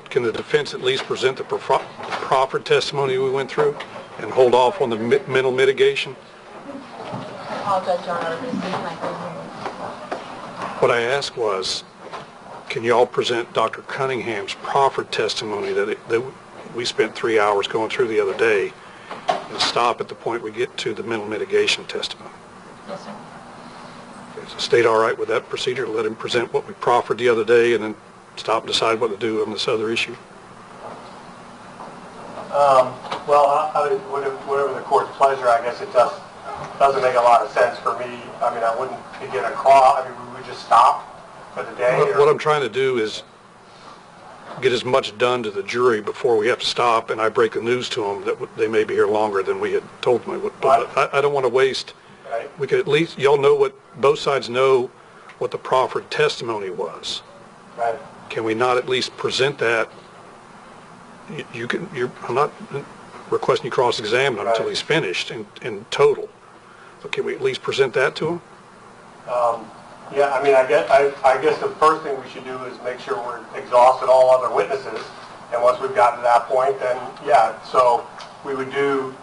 Can the defense at least present the proffered testimony we went through and hold off on the mental mitigation? I apologize, Your Honor, What I asked was, can you all present Dr. Cunningham's proffered testimony that we spent 3 hours going through the other day and stop at the point we get to the mental mitigation testimony? Yes, sir. Is the state all right with that procedure? Let him present what we proffered the other day and then stop and decide what to do on this other issue? Well, whatever the court's pleasure, I guess it doesn't make a lot of sense for me. I mean, I wouldn't begin a call. I mean, we would just stop for the day. What I'm trying to do is get as much done to the jury before we have to stop, and I break the news to them that they may be here longer than we had told them. But I don't want to waste. Right. We could at least, y'all know what, both sides know what the proffered testimony was. Right. Can we not at least present that? I'm not requesting you cross-examine him until he's finished in total. But can we at least present that to him? Yeah, I mean, I guess the first thing we should do is make sure we're exhausted all other witnesses. And once we've gotten to that point, then, yeah, so we would do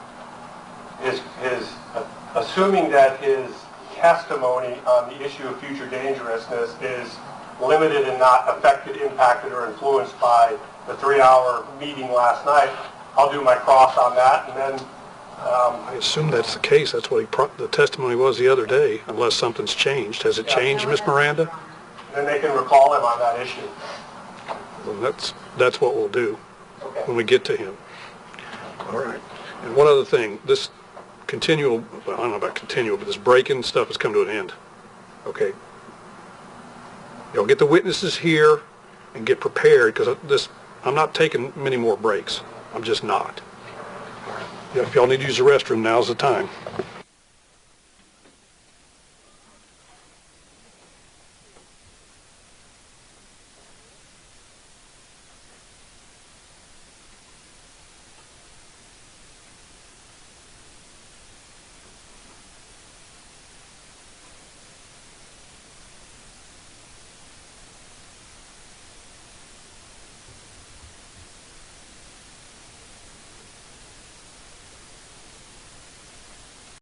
assuming that his testimony on the issue of future dangerousness is limited and not affected, impacted, or influenced by the 3-hour meeting last night, I'll do my cross on that, and then... I assume that's the case. That's what the testimony was the other day, unless something's changed. Has it changed, Ms. Miranda? Then they can recall him on that issue. Well, that's what we'll do when we get to him. All right. And one other thing, this continual, well, I don't know about continual, but this break-in stuff has come to an end. Okay? Y'all get the witnesses here and get prepared, because I'm not taking many more breaks. I'm just not. If y'all need to use the restroom, now's the time.